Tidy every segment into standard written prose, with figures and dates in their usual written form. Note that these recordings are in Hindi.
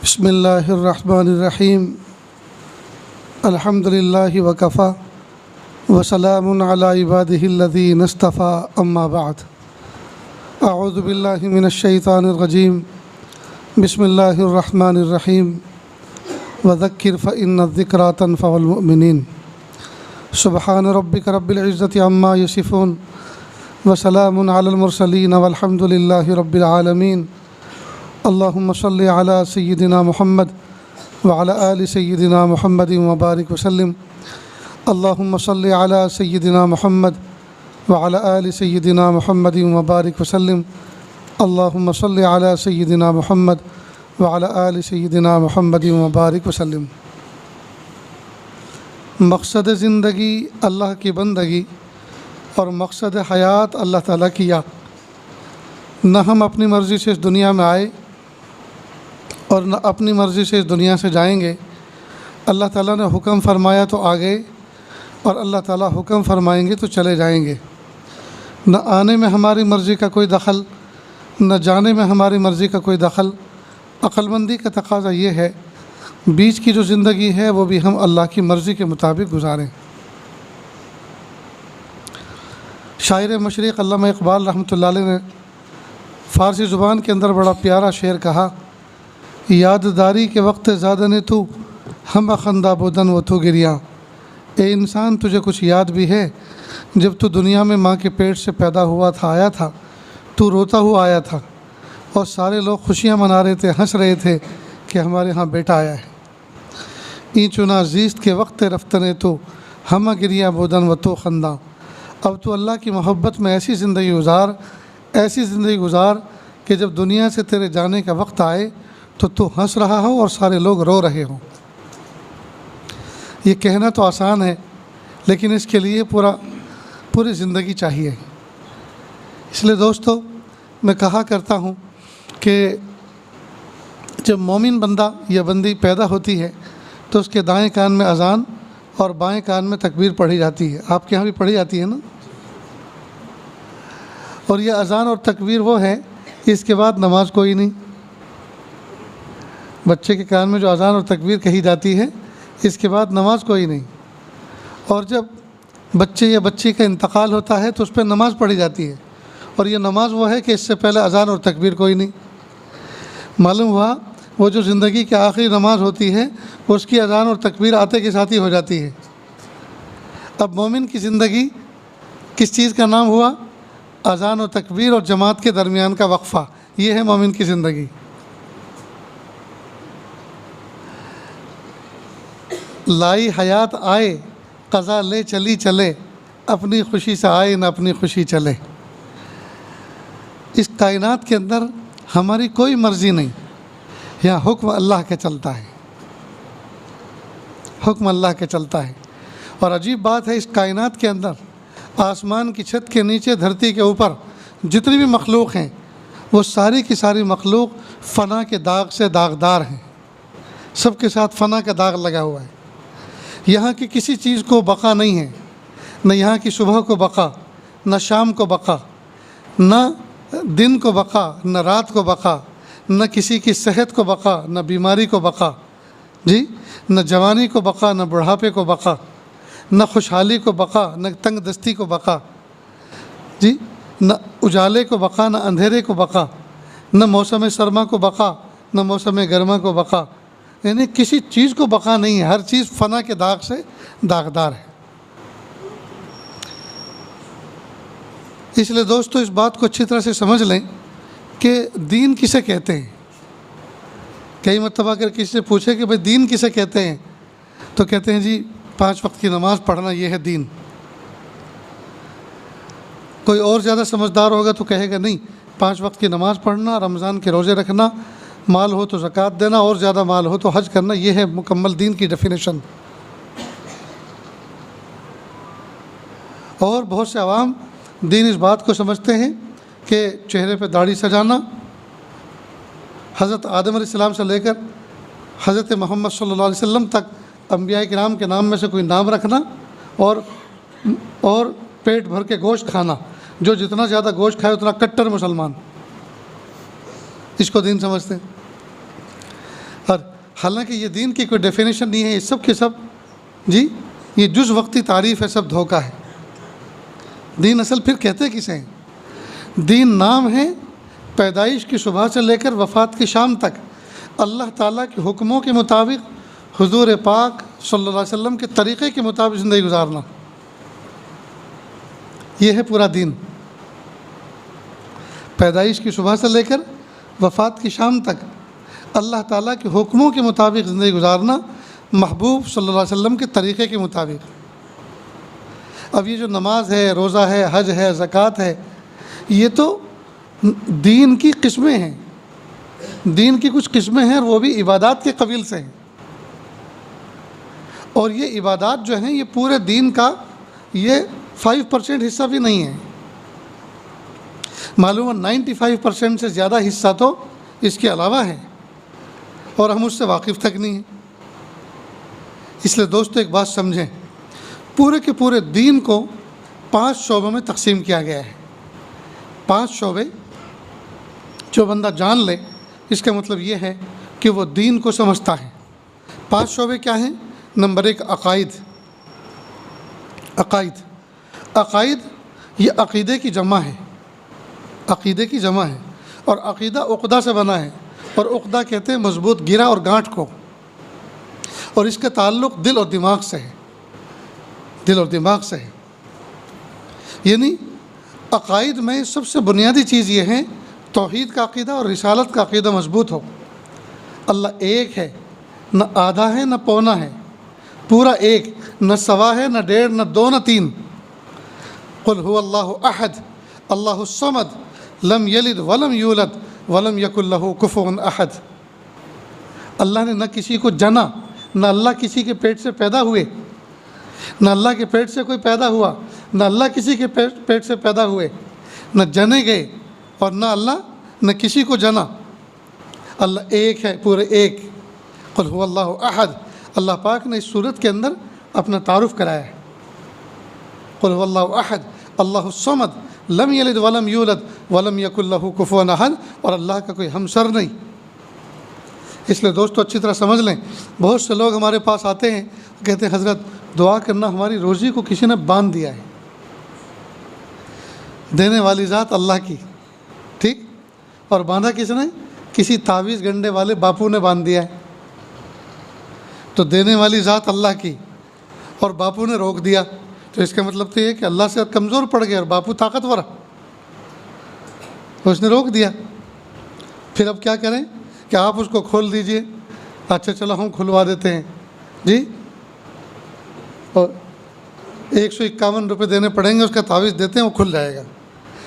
बिस्मिल्लाहिर्रहमानिर्रहीम अल्हम्दुलिल्लाहि वकफ़ा वसलामुन अला इबादिहिल्लज़ीना इस्तफ़ा अम्मा बअद अऊज़ु बिल्लाहि मिनश्शैतानिर रजीम बिस्मिल्लाहिर्रहमानिर्रहीम वज़क्किर फ़इन्नज़्ज़िक्रा तन्फ़उल मुमिनीन सुब्हान रब्बिक रब्बिल इज़्ज़ति अम्मा यसिफ़ून वसलामुन अलल मुरसलीन वल्हम्दुलिल्लाहि रब्बिल आलमीन अल्लाहुम्मा सल्लि अला सय्यिदिना मुहम्मद व अला आलि सय्यिदिना मुहम्मदिन व बारिक वसल्लिम अल्लाहुम्मा सल्लि अला सय्यिदिना मुहम्मद व अला आलि सय्यिदिना मुहम्मदिन व बारिक वसल्लिम अल्लाहुम्मा सल्लि अला सय्यिदिना मुहम्मद व अला आलि सय्यिदिना मुहम्मदिन व बारिक वसल्लिम। मकसद ज़िंदगी अल्लाह की बंदगी और मकसद हयात अल्लाह ताला की याद। न हम अपनी मर्ज़ी से इस दुनिया में आए और न अपनी मर्ज़ी से इस दुनिया से जाएंगे। अल्लाह ताला ने हुक्म फरमाया तो आ गए और अल्लाह ताला हुक्म फरमाएंगे तो चले जाएंगे। न आने में हमारी मर्ज़ी का कोई दखल, न जाने में हमारी मर्ज़ी का कोई दखल। अक्लमंदी का तकाज़ा ये है बीच की जो ज़िंदगी है वो भी हम अल्लाह की मर्ज़ी के मुताबिक गुजारें। शायर मशरिक़ अल्लामा इक़बाल रहमतुल्लाह अलैह ने फ़ारसी ज़ुबान के अंदर बड़ा प्यारा शेर कहा, याददारी के वक्त ज़ादने तू हम खंदा बुदन व तू गिरिया। ए इंसान, तुझे कुछ याद भी है जब तू दुनिया में माँ के पेट से पैदा हुआ था, आया था, तू रोता हुआ आया था और सारे लोग खुशियाँ मना रहे थे, हंस रहे थे कि हमारे यहाँ बेटा आया है। ई चुना जीस्त के वक्त रफ्तने तो हम गिरिया बुदन व तो खंदा। अब तो अल्लाह की मोहब्बत में ऐसी ज़िंदगी गुजार कि जब दुनिया से तेरे जाने का वक्त आए तो तू हंस रहा हो और सारे लोग रो रहे हों। ये कहना तो आसान है लेकिन इसके लिए पूरी ज़िंदगी चाहिए। इसलिए दोस्तों, मैं कहा करता हूँ कि जब मोमिन बंदा या बंदी पैदा होती है तो उसके दाएं कान में अज़ान और बाएं कान में तकबीर पढ़ी जाती है। आपके यहाँ भी पढ़ी जाती है ना? और यह अज़ान और तकबीर वो है, इसके बाद नमाज कोई नहीं। बच्चे के कान में जो अज़ान और तकबीर कही जाती है, इसके बाद नमाज कोई नहीं। और जब बच्चे या बच्ची का इंतकाल होता है तो उस पर नमाज पढ़ी जाती है। और ये नमाज वो है कि इससे पहले अज़ान और तकबीर कोई नहीं। मालूम हुआ वो जो ज़िंदगी की आखिरी नमाज होती है उसकी अज़ान और तकबीर आते के साथ ही हो जाती है। अब मोमिन की ज़िंदगी किस चीज़ का नाम हुआ? अज़ान और तकबीर और जमात के दरमियान का वक्फ़ा। ये है मोमिन की ज़िंदगी। लाई हयात आए क़ज़ा ले चली चले, अपनी खुशी से आए न अपनी खुशी चले। इस कायनात के अंदर हमारी कोई मर्ज़ी नहीं, यहाँ हुक्म अल्लाह के चलता है, हुक्म अल्लाह के चलता है। और अजीब बात है, इस कायनात के अंदर आसमान की छत के नीचे, धरती के ऊपर जितनी भी मखलूक हैं वो सारी की सारी मखलूक फ़ना के दाग से दागदार हैं। सबके साथ फ़ना का दाग लगा हुआ है। यहाँ की किसी चीज़ को बका नहीं है, न यहाँ की सुबह को बका, न शाम को बका, न दिन को बका, न रात को बका, न किसी की सेहत को बका, न बीमारी को बका, जी, न जवानी को बका, न बुढ़ापे को बका, न खुशहाली को बका, न तंग दस्ती को बका, जी, न उजाले को बका, न अंधेरे को बका, न मौसम सरमा को बका, न मौसम गर्मा को बका। यानी किसी चीज़ को बका नहीं है, हर चीज़ फ़ना के दाग से दागदार है। इसलिए दोस्तों, इस बात को अच्छी तरह से समझ लें कि दीन किसे कहते हैं। कई मरतबा अगर किसी से पूछे कि भाई दीन किसे कहते हैं तो कहते हैं जी 5 वक्त की नमाज़ पढ़ना ये है दीन। कोई और ज़्यादा समझदार होगा तो कहेगा नहीं, 5 वक्त की नमाज़ पढ़ना, रमज़ान के रोज़े रखना, माल हो तो ज़कात देना और ज़्यादा माल हो तो हज करना, ये है मुकम्मल दीन की डेफिनेशन। और बहुत से अवाम दीन इस बात को समझते हैं कि चेहरे पे दाढ़ी सजाना, हज़रत आदम अलैहिस्सलाम से लेकर हज़रत मोहम्मद सल्लल्लाहु अलैहि वसल्लम तक अंबिया किराम के नाम में से कोई नाम रखना और पेट भर के गोश्त खाना। जो जितना ज़्यादा गोश्त खाए उतना कट्टर मुसलमान, इसको दीन समझते हैं। और हालांकि ये दीन की कोई डेफिनेशन नहीं है, ये सब के सब जी ये जुज़ वक्ती तारीफ़ है, सब धोखा है। दीन असल फिर कहते किसे हैं? दीन नाम है पैदाइश की सुबह से लेकर वफ़ात की शाम तक अल्लाह ताला के हुक्मों के मुताबिक हुज़ूर पाक सल्लल्लाहु अलैहि वसल्लम के तरीक़े के मुताबिक ज़िंदगी गुजारना, ये है पूरा दीन। पैदाइश की सुबह से लेकर वफ़ात की शाम तक अल्लाह ताला के हुक्मों के मुताबिक ज़िंदगी गुजारना, महबूब सल्लल्लाहु अलैहि वसल्लम के तरीक़े के मुताबिक। अब ये जो नमाज है, रोज़ा है, हज है, ज़कात है, ये तो दीन की किस्में हैं, दीन की कुछ किस्में हैं और वो भी इबादत के कबील से हैं। और ये इबादत जो हैं ये पूरे दीन का ये 5% हिस्सा भी नहीं है। मालूम है 95% से ज़्यादा हिस्सा तो इसके अलावा है और हम उससे वाकिफ़ तक नहीं हैं। इसलिए दोस्तों एक बात समझें, पूरे के पूरे दीन को 5 शोबों में तकसीम किया गया है। 5 शोबे जो बंदा जान ले इसका मतलब ये है कि वो दीन को समझता है। 5 शोबे क्या हैं? नंबर 1 अक़ाइद। अक़ाइद अक़ाइद ये अक़ीदे की जमा है, अक़ीदे की जमा है। और अक़ीदा उक़दा से बना है और उक़दा कहते हैं मज़बूत गिरा और गांठ को, और इसका ताल्लुक़ दिल और दिमाग से है, दिल और दिमाग से है। यानी अक़ाइद में सबसे बुनियादी चीज़ ये है तौहीद का अक़ीदा और रिसालत का अक़ीदा मज़बूत हो। अल्लाह एक है, न आधा है न पौना है, पूरा एक, न सवा है न डेढ़ न दो न तीन। क़ुल हुवल्लाहु अहद अल्लाहुस समद लम यलिद वलम यूलद वलम यकुल लहू कुफुवन अहद। अल्लाह ने न किसी को जना, न अल्लाह किसी के पेट से पैदा हुए, न अल्लाह के पेट से कोई पैदा हुआ, न अल्लाह किसी के पेट से पैदा हुए, न जने गए और न अल्लाह न किसी को जना। अल्लाह एक है, पूरे एक। क़ुल हुवल्लाहु अहद, अल्लाह पाक ने इस सूरत के अंदर अपना तारुफ़ कराया है। क़ुल हुवल्लाहु अहद अल्लाहुस समद लम यलिद वलम यूलद वलम यकुल लहू कुफुवन अहद, और अल्लाह का कोई हमसर नहीं। इसलिए दोस्तों अच्छी तरह समझ लें, बहुत से लोग हमारे पास आते हैं, कहते हैं हज़रत दुआ करना, हमारी रोज़ी को किसी ने बांध दिया है। देने वाली ज़ात अल्लाह की, ठीक, और बांधा किसने? किसी तावीज़ गंडे वाले बापू ने बांध दिया है। तो देने वाली ज़ात अल्लाह की और बापू ने रोक दिया, तो इसका मतलब तो ये कि अल्लाह से कमज़ोर पड़ गया और बापू ताकतवर, तो उसने रोक दिया। फिर अब क्या करें कि आप उसको खोल दीजिए। अच्छा चलो हम खुलवा देते हैं जी, और 151 रुपये देने पड़ेंगे, उसका तावीज़ देते हैं, वो खुल जाएगा।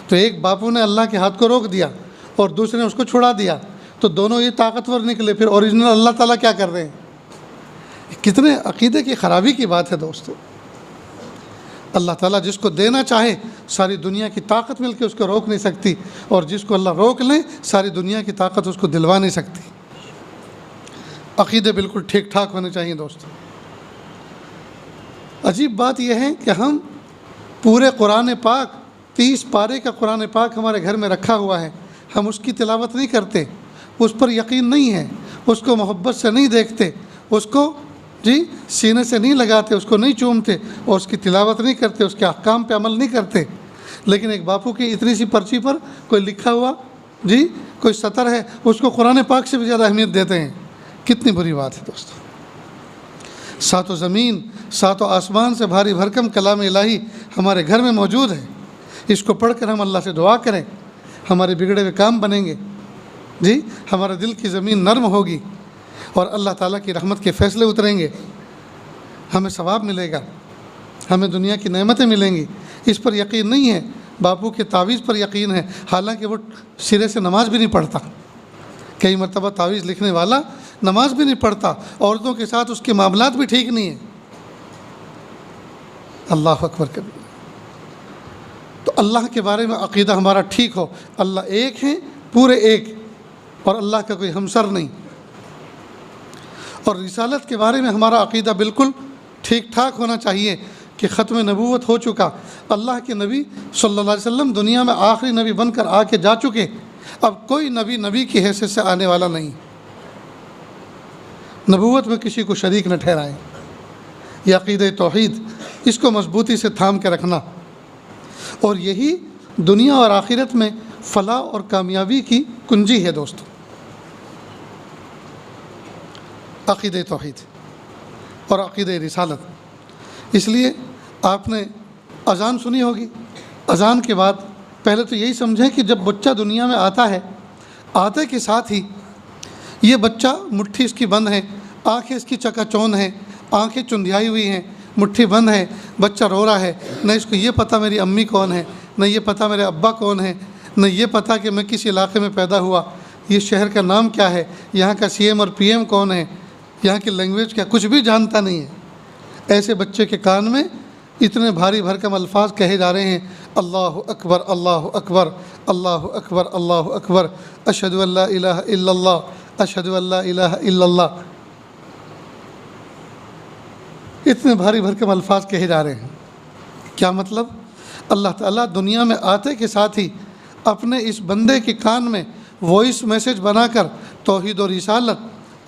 तो एक बापू ने अल्लाह के हाथ को रोक दिया और दूसरे ने उसको छुड़ा दिया, तो दोनों ये ताकतवर निकले। फिर ओरिजिनल अल्लाह ताला क्या कर रहे हैं? कितने अक़ीदे की ख़राबी की बात है दोस्तों। अल्लाह ताला जिसको देना चाहे सारी दुनिया की ताकत मिलकर उसको रोक नहीं सकती, और जिसको अल्लाह रोक ले सारी दुनिया की ताकत उसको दिलवा नहीं सकती। अक़ीदे बिल्कुल ठीक ठाक होने चाहिए दोस्तों। अजीब बात यह है कि हम पूरे कुरान पाक 30 पारे का कुरान पाक हमारे घर में रखा हुआ है, हम उसकी तिलावत नहीं करते, उस पर यकीन नहीं है, उसको मोहब्बत से नहीं देखते, उसको जी सीने से नहीं लगाते, उसको नहीं चूमते और उसकी तिलावत नहीं करते, उसके अहकाम पे अमल नहीं करते। लेकिन एक बापू की इतनी सी पर्ची पर कोई लिखा हुआ जी कोई सतर है, उसको कुरान पाक से भी ज़्यादा अहमियत देते हैं। कितनी बुरी बात है दोस्तों। सातों ज़मीन सातों आसमान से भारी भरकम कलाम इलाही हमारे घर में मौजूद है। इसको पढ़कर हम अल्लाह से दुआ करें, हमारे बिगड़े हुए काम बनेंगे जी, हमारे दिल की ज़मीन नर्म होगी और अल्लाह ताला की रहमत के फ़ैसले उतरेंगे, हमें सवाब मिलेगा, हमें दुनिया की नेमतें मिलेंगी। इस पर यकीन नहीं है, बापू के तावीज़ पर यकीन है, हालांकि वो सिरे से नमाज भी नहीं पढ़ता। कई मरतबा तावीज़ लिखने वाला नमाज भी नहीं पढ़ता, औरतों के साथ उसके मामलात भी ठीक नहीं है। अल्लाह अकबर कबीर। तो अल्लाह के बारे में अक़ीदा हमारा ठीक हो, अल्लाह एक है, पूरे एक, और अल्लाह का कोई हमसर नहीं। और रिसालत के बारे में हमारा अक़ीदा बिल्कुल ठीक ठाक होना चाहिए कि ख़त्म नबूवत हो चुका, अल्लाह के नबी सल्लल्लाहु अलैहि वसल्लम दुनिया में आखिरी नबी बनकर आके जा चुके, अब कोई नबी नबी की हैसियत से आने वाला नहीं। नबूवत में किसी को शरीक न ठहराएं। ये अक़ीदे तौहीद, इसको मजबूती से थाम के रखना, और यही दुनिया और आखिरत में फ़लाह और कामयाबी की कुंजी है दोस्तों। अक़ीदे तौहीद और अक़ीदे रिसालत। इसलिए आपने अज़ान सुनी होगी, अज़ान के बाद पहले तो यही समझें कि जब बच्चा दुनिया में आता है, आते के साथ ही ये बच्चा, मुट्ठी इसकी बंद है, आँखें इसकी चकाचौंध हैं, आँखें चुंधियाई हुई हैं, मुट्ठी बंद है, बच्चा रो रहा है, न इसको ये पता मेरी अम्मी कौन है, न ये पता मेरे अब्बा कौन है, न ये पता कि मैं किस इलाके में पैदा हुआ, ये शहर का नाम क्या है, यहाँ का सीएम और पीएम कौन है, यहाँ की लैंग्वेज क्या, कुछ भी जानता नहीं है। ऐसे बच्चे के कान में इतने भारी भरकम अल्फाज कहे जा रहे हैं, अल्लाहु अकबर अल्लाहु अकबर अल्लाहु अकबर अल्लाहु अकबर, अशहदु अल्ला इलाहा इल्लल्लाह अशहदु अल्ला इलाहा इल्लल्लाह। इतने भारी भरकम अल्फाज कहे जा रहे हैं। क्या मतलब? अल्लाह ताला दुनिया में आते के साथ ही अपने इस बंदे के कान में वॉइस मैसेज बनाकर तौहीद और रिसालत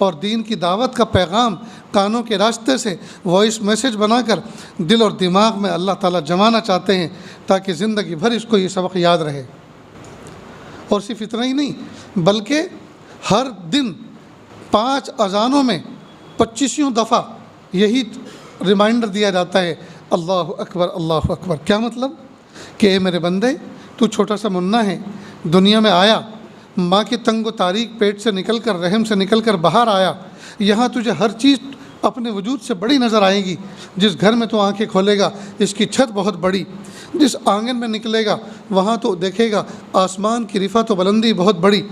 और दीन की दावत का पैगाम कानों के रास्ते से वॉइस मैसेज बनाकर दिल और दिमाग में अल्लाह ताला जमाना चाहते हैं, ताकि ज़िंदगी भर इसको ये सबक याद रहे। और सिर्फ इतना ही नहीं, बल्कि हर दिन 5 अज़ानों में 25 दफ़ा यही रिमाइंडर दिया जाता है, अल्लाहु अकबर अल्लाहु अकबर। क्या मतलब? कि ए मेरे बंदे, तू छोटा सा मुन्ना है, दुनिया में आया, माँ की तंगो तारीक पेट से निकल कर, रहम से निकल कर बाहर आया, यहाँ तुझे हर चीज़ अपने वजूद से बड़ी नज़र आएगी। जिस घर में तो आंखें खोलेगा इसकी छत बहुत बड़ी, जिस आंगन में निकलेगा वहाँ तो देखेगा आसमान की रिफ़ा तो बुलंदी बहुत बड़ी,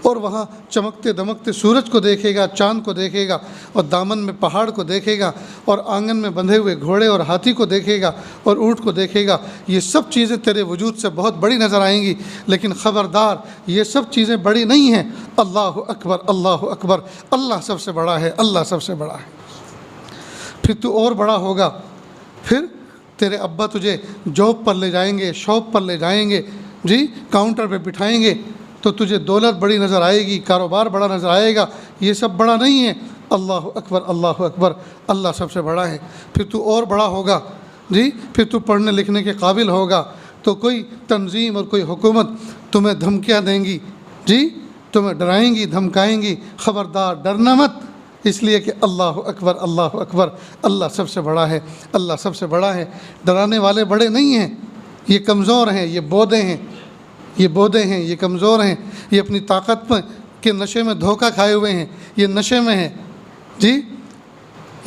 और वहाँ चमकते दमकते सूरज को देखेगा, चाँद को देखेगा, और दामन में पहाड़ को देखेगा, और आंगन में बंधे हुए घोड़े और हाथी को देखेगा, और ऊँट को देखेगा। ये सब चीज़ें तेरे वजूद से बहुत बड़ी नज़र आएंगी, लेकिन ख़बरदार ये सब चीज़ें बड़ी नहीं हैं। अल्लाहु अकबर अल्लाहु अकबर, अल्लाह सबसे बड़ा है, अल्लाह सबसे बड़ा है। फिर तू और बड़ा होगा, फिर तेरे अब्बा तुझे जॉब पर ले जाएंगे, शॉप पर ले जाएंगे, जी काउंटर पे बिठाएंगे, तो तुझे दौलत बड़ी नज़र आएगी, कारोबार बड़ा नज़र आएगा। ये सब बड़ा नहीं है। अल्लाहु अकबर अल्लाहु अकबर, अल्लाह सबसे बड़ा है। फिर तू और बड़ा होगा, जी फिर तू पढ़ने लिखने के काबिल होगा, तो कोई तंजीम और कोई हुकूमत तुम्हें धमकियाँ देंगी, जी तुम्हें डराएंगी धमकाएंगी, ख़बरदार डरना मत, इसलिए कि अल्लाहु अकबर, अल्लाह सबसे बड़ा है, अल्लाह सबसे बड़ा है। डराने वाले बड़े नहीं हैं, ये कमज़ोर हैं, ये बोधे हैं, ये बोधे हैं, ये कमज़ोर हैं, ये अपनी ताकत के नशे में धोखा खाए हुए हैं, ये नशे में हैं, जी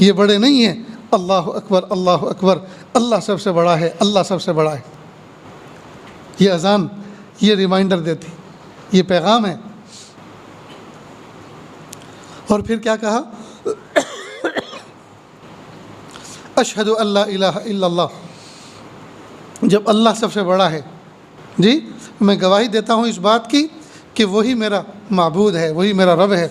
ये बड़े नहीं हैं। अल्लाहु अकबर, अल्लाह सबसे बड़ा है, अल्लाह सबसे बड़ा है। ये अज़ान ये रिमाइंडर देती, ये पैगाम है। और फिर क्या कहा? अशहदु अल्ला इलाहा इल्लल्लाह, जब अल्लाह सबसे बड़ा है, जी मैं गवाही देता हूँ इस बात की कि वही मेरा माबूद है, वही मेरा रब है।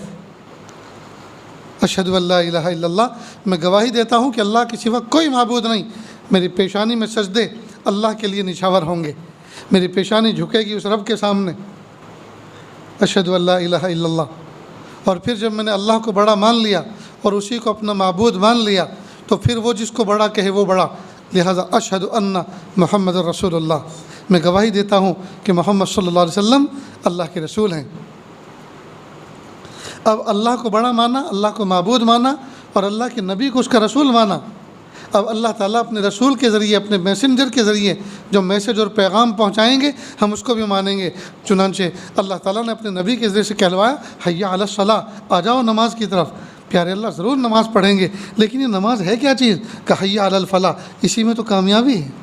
अशहदु अल्ला इलाहा इल्लल्लाह, मैं गवाही देता हूँ कि अल्लाह के सिवा कोई माबूद नहीं। मेरी पेशानी में सजदे अल्लाह के लिए निछावर होंगे, मेरी पेशानी झुकेगी उस रब के सामने। अशहदु अल्ला इलाहा इल्लल्लाह। और फिर जब मैंने अल्लाह को बड़ा मान लिया और उसी को अपना माबूद मान लिया, तो फिर वो जिसको बड़ा कहे वो बड़ा। लिहाजा अशहदु अन्ना मुहम्मद रसूलुल्लाह, मैं गवाही देता हूँ कि मोहम्मद सल्लल्लाहु अलैहि वसल्लम अल्लाह के रसूल हैं। अब अल्लाह को बड़ा माना, अल्लाह को माबूद माना, और अल्लाह के नबी को उसका रसूल माना। अब अल्लाह ताला अपने रसूल के ज़रिए, अपने मैसेंजर के ज़रिए जो मैसेज और पैगाम पहुँचाएँगे हम उसको भी मानेंगे। चुनांचे अल्लाह ताला ने अपने नबी के ज़रिए से कहलवाया, हय्या अला सलाह, आ जाओ नमाज की तरफ। प्यारे अल्लाह ज़रूर नमाज़ पढ़ेंगे, लेकिन ये नमाज है क्या चीज़? का हय्या अलल फलाह, इसी में तो कामयाबी है।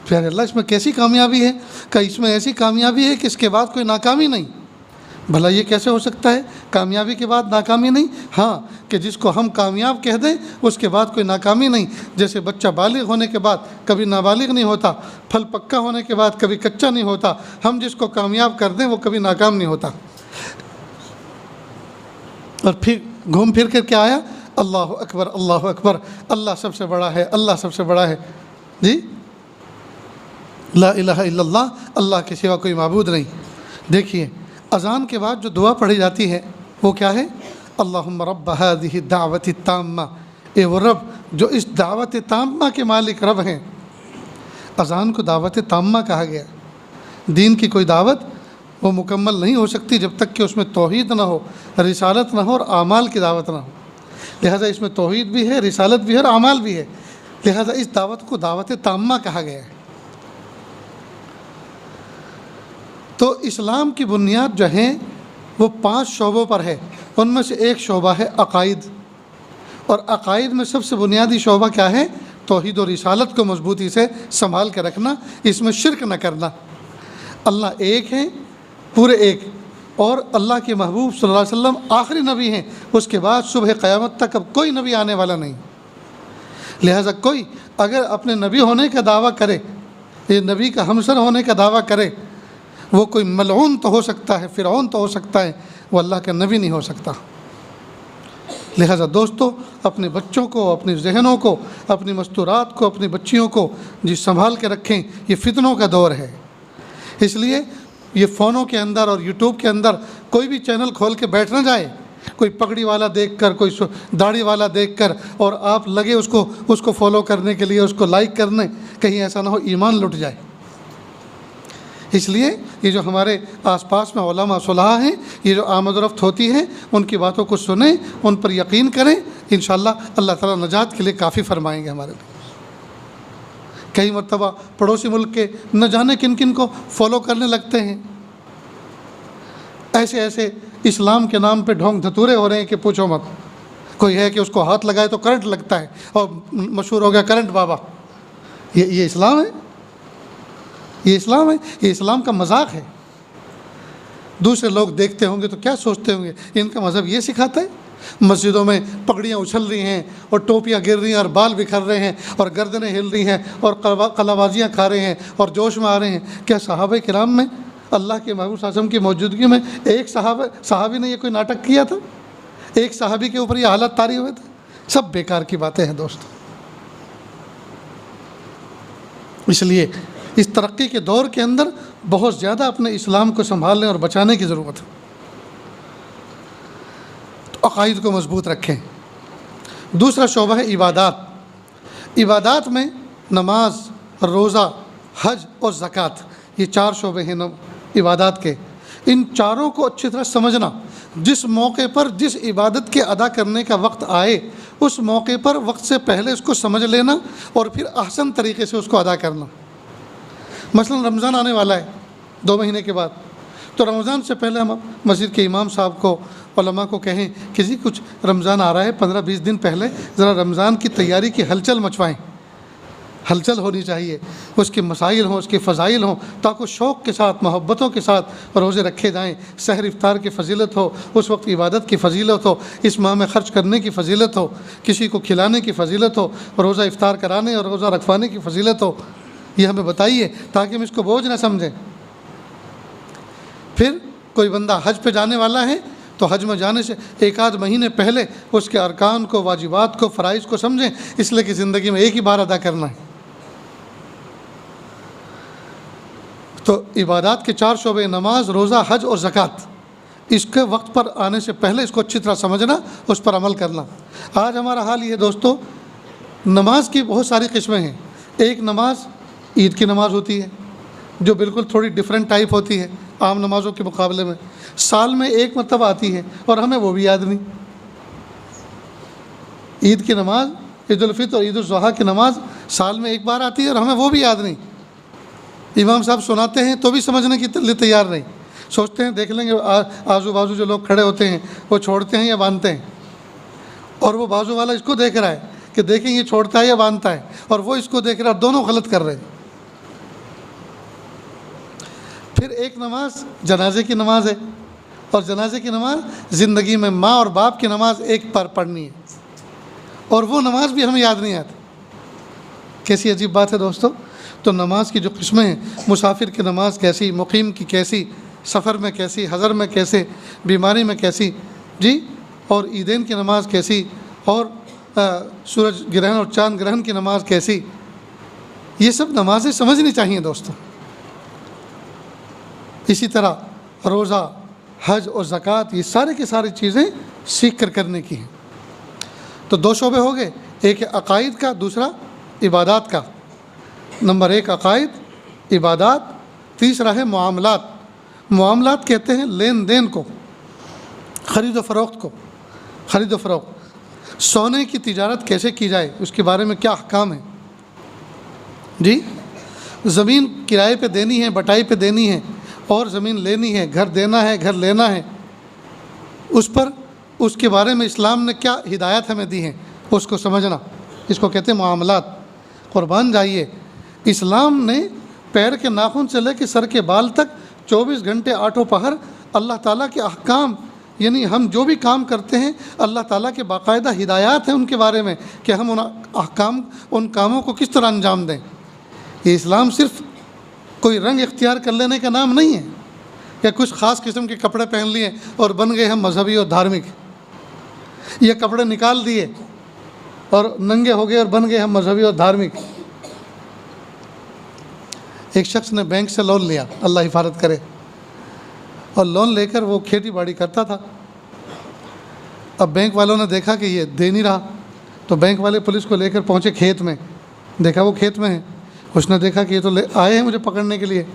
प्यारे अल्लाह इसमें कैसी कामयाबी है? का इसमें ऐसी कामयाबी है कि इसके बाद कोई नाकामी नहीं। भला ये कैसे हो सकता है, कामयाबी के बाद नाकामी नहीं? हाँ, कि जिसको हम कामयाब कह दें उसके बाद कोई नाकामी नहीं। जैसे बच्चा बालिग होने के बाद कभी नाबालिग नहीं होता, फल पक्का होने के बाद कभी कच्चा नहीं होता, हम जिसको कामयाब कर दें वो कभी नाकाम नहीं होता। और फिर घूम फिर कर क्या आया? अल्लाहु अकबर, अल्लाह सबसे बड़ा है, अल्लाह सबसे बड़ा है। जी ला इलाहा इल्लल्लाह, अल्लाह के सिवा कोई माबूद नहीं। देखिए अज़ान के बाद जो दुआ पढ़ी जाती है वो क्या है? अल्लाहुम्मा रब्ब हाज़िहि दावति ताम्मा, ए वो रब जो इस दावत ताम्मा के मालिक रब हैं। अज़ान को दावत ताम्मा कहा गया। दीन की कोई दावत वो मुकम्मल नहीं हो सकती जब तक कि उसमें तौहीद ना हो, रिसालत ना हो और आमाल की दावत ना हो। लिहाजा इसमें तौहीद भी है, रिसालत भी है और आमाल भी है। लिहाजा इस दावत को दावत ताम्मा कहा गया है। तो इस्लाम की बुनियाद जो हैं वो 5 शोबों पर है। उनमें से एक शोबा है अकाइद, और अकाइद में सबसे बुनियादी शोबा क्या है? तौहीद और रिसालत को मजबूती से संभाल के रखना, इसमें शिरक न करना। अल्लाह एक है, पूरे एक, और अल्लाह के महबूब सल्लल्लाहु अलैहि वसल्लम आखिरी नबी हैं। उसके बाद सुबह क़यामत तक अब कोई नबी आने वाला नहीं। लिहाजा कोई अगर अपने नबी होने का दावा करे, ये नबी का हमसर होने का दावा करे, वो कोई मलऊन तो हो सकता है, फ़िरऔन तो हो सकता है, वो अल्लाह का नबी नहीं हो सकता। लिहाजा दोस्तों, अपने बच्चों को, अपने जहनों को, अपनी मस्तूरात को, अपनी बच्चियों को जी संभाल के रखें। ये फितनों का दौर है, इसलिए ये फ़ोनों के अंदर और यूट्यूब के अंदर कोई भी चैनल खोल के बैठ ना जाए, कोई पगड़ी वाला देखकर, कोई दाढ़ी वाला देखकर, और आप लगे उसको फॉलो करने के लिए, उसको लाइक करने, कहीं ऐसा ना हो ईमान लुट जाए। इसलिए ये जो हमारे आसपास में उलमा सुलहा हैं, ये जो आमद-ओ-रफ्त होती है, उनकी बातों को सुने, उन पर यकीन करें। इंशाअल्लाह अल्लाह ताला नजात के लिए काफ़ी फ़रमाएंगे हमारे लिए। कई मरतबा पड़ोसी मुल्क के न जाने किन किन को फॉलो करने लगते हैं। ऐसे ऐसे इस्लाम के नाम पे ढोंग धतूरे हो रहे हैं कि पूछो मत। कोई है कि उसको हाथ लगाए तो करंट लगता है, और मशहूर हो गया करंट बाबा। ये इस्लाम है? ये इस्लाम है? ये इस्लाम का मजाक है। दूसरे लोग देखते होंगे तो क्या सोचते होंगे, इनका मज़हब ये सिखाता है? मस्जिदों में पगड़ियाँ उछल रही हैं और टोपियाँ गिर रही हैं और बाल बिखर रहे हैं और गर्दनें हिल रही हैं और कलाबाजियाँ खा रहे हैं और जोश में आ रहे हैं। क्या सहाबा किराम में, अल्लाह के महबूब सल्लल्लाहु अलैहि वसल्लम की मौजूदगी में एक सहाबी ने ये कोई नाटक किया था? एक सहाबी के ऊपर ये हालत तारी हुए थे? सब बेकार की बातें हैं दोस्तों। इसलिए इस तरक्की के दौर के अंदर बहुत ज़्यादा अपने इस्लाम को संभालने और बचाने की ज़रूरत है। तो अक़ाइद को मजबूत रखें। दूसरा शोबा है इबादात। इबादात में नमाज, रोज़ा, हज और ज़कात, ये 4 शोबे हैं इबादात के। इन चारों को अच्छी तरह समझना। जिस मौके पर जिस इबादत के अदा करने का वक्त आए, उस मौके पर वक्त से पहले उसको समझ लेना और फिर अहसन तरीके से उसको अदा करना। मसलन रमज़ान आने वाला है 2 महीने के बाद, तो रमज़ान से पहले हम मस्जिद के इमाम साहब को, उलमा को कहें कि जी कुछ रमज़ान आ रहा है, 15-20 दिन पहले ज़रा रमज़ान की तैयारी की हलचल मचवाएँ। हलचल होनी चाहिए, उसके मसाइल हों, उसके फ़ज़ाइल हों, ताकि शौक़ के साथ, मोहब्बतों के साथ रोज़े रखे जाएँ। सहर इफ्तार की फ़जीलत हो, उस वक्त इबादत की फ़जीलत हो, इस माह में ख़र्च करने की फ़जीलत हो, किसी को खिलाने की फ़जीलत हो, रोज़ा इफ्तार कराने और रोज़ा रखवाने की फ़जीलत हो। ये हमें बताइए ताकि हम इसको बोझ ना समझें। फिर कोई बंदा हज पे जाने वाला है तो हज में जाने से 1-8 महीने पहले उसके अरकान को, वाजिबात को, फ़राइज़ को समझें, इसलिए कि ज़िंदगी में एक ही बार अदा करना है। तो इबादत के 4 शोबे, नमाज, रोज़ा, हज और ज़कात, इसके वक्त पर आने से पहले इसको अच्छी तरह समझना, उस पर अमल करना। आज हमारा हाल ये दोस्तों, नमाज की बहुत सारी किस्में हैं। एक नमाज ईद की नमाज होती है जो बिल्कुल थोड़ी डिफरेंट टाइप होती है आम नमाज़ों के मुकाबले में। साल में एक मरतबा आती है और हमें वो भी याद नहीं। ईद की नमाज, ईद उल फितर और ईद उल ज़ुहा की नमाज साल में एक बार आती है और हमें वो भी याद नहीं। इमाम साहब सुनाते हैं तो भी समझने के लिए तैयार नहीं। सोचते हैं देख लेंगे, आजू बाजू जो लोग खड़े होते हैं वो छोड़ते हैं या बांधते हैं, और वो बाजू वाला इसको देख रहा है कि देखें ये छोड़ता है या बांधता है, और वो इसको देख रहा है, दोनों गलत कर रहे हैं। फिर एक नमाज जनाजे की नमाज है, और जनाजे की नमाज ज़िंदगी में माँ और बाप की नमाज एक बार पढ़नी है, और वो नमाज भी हमें याद नहीं आती। कैसी अजीब बात है दोस्तों। तो नमाज की जो किस्में हैं, मुसाफिर की नमाज कैसी, मुकीम की कैसी, सफ़र में कैसी, हज़र में कैसे, बीमारी में कैसी जी, और ईदैन की नमाज कैसी, और सूरज ग्रहण और चाँद ग्रहण की नमाज कैसी, ये सब नमाज़ें समझनी चाहिए दोस्तों। इसी तरह रोज़ा, हज और ज़कात, ये सारे की सारी चीज़ें सीख कर करने की हैं। तो दो शोबे हो गए, एक है अकायद का, दूसरा इबादात का। नंबर एक अकायद, इबादात, तीसरा है मामलात। मामलात कहते हैं लेन देन को, ख़रीद व फ़रोख्त को। ख़रीद व फ़रोख्त, सोने की तिजारत कैसे की जाए, उसके बारे में क्या अहकाम है जी। ज़मीन किराए पे देनी है, बटाई पे देनी है, और ज़मीन लेनी है, घर देना है, घर लेना है, उस पर उसके बारे में इस्लाम ने क्या हिदायत हमें दी है, उसको समझना, इसको कहते हैं मामलात। कुर्बान जाइए, इस्लाम ने पैर के नाखून से लेकर सर के बाल तक 24 घंटे आठों पहर अल्लाह ताला के अहकाम, यानी हम जो भी काम करते हैं अल्लाह ताला के बाकायदा हिदायत हैं उनके बारे में कि हम उन अहकाम, उन कामों को किस तरह अंजाम दें। ये इस्लाम सिर्फ कोई रंग इख्तियार कर लेने का नाम नहीं है कि कुछ ख़ास किस्म के कपड़े पहन लिए और बन गए हम मजहबी और धार्मिक, ये कपड़े निकाल दिए और नंगे हो गए और बन गए हम मजहबी और धार्मिक। एक शख्स ने बैंक से लोन लिया, अल्लाह हिफाजत करे, और लोन लेकर वो खेती बाड़ी करता था। अब बैंक वालों ने देखा कि ये दे नहीं रहा, तो बैंक वाले पुलिस को लेकर पहुँचे खेत में, देखा वो खेत में है। उसने देखा कि ये तो आए हैं मुझे पकड़ने के लिए,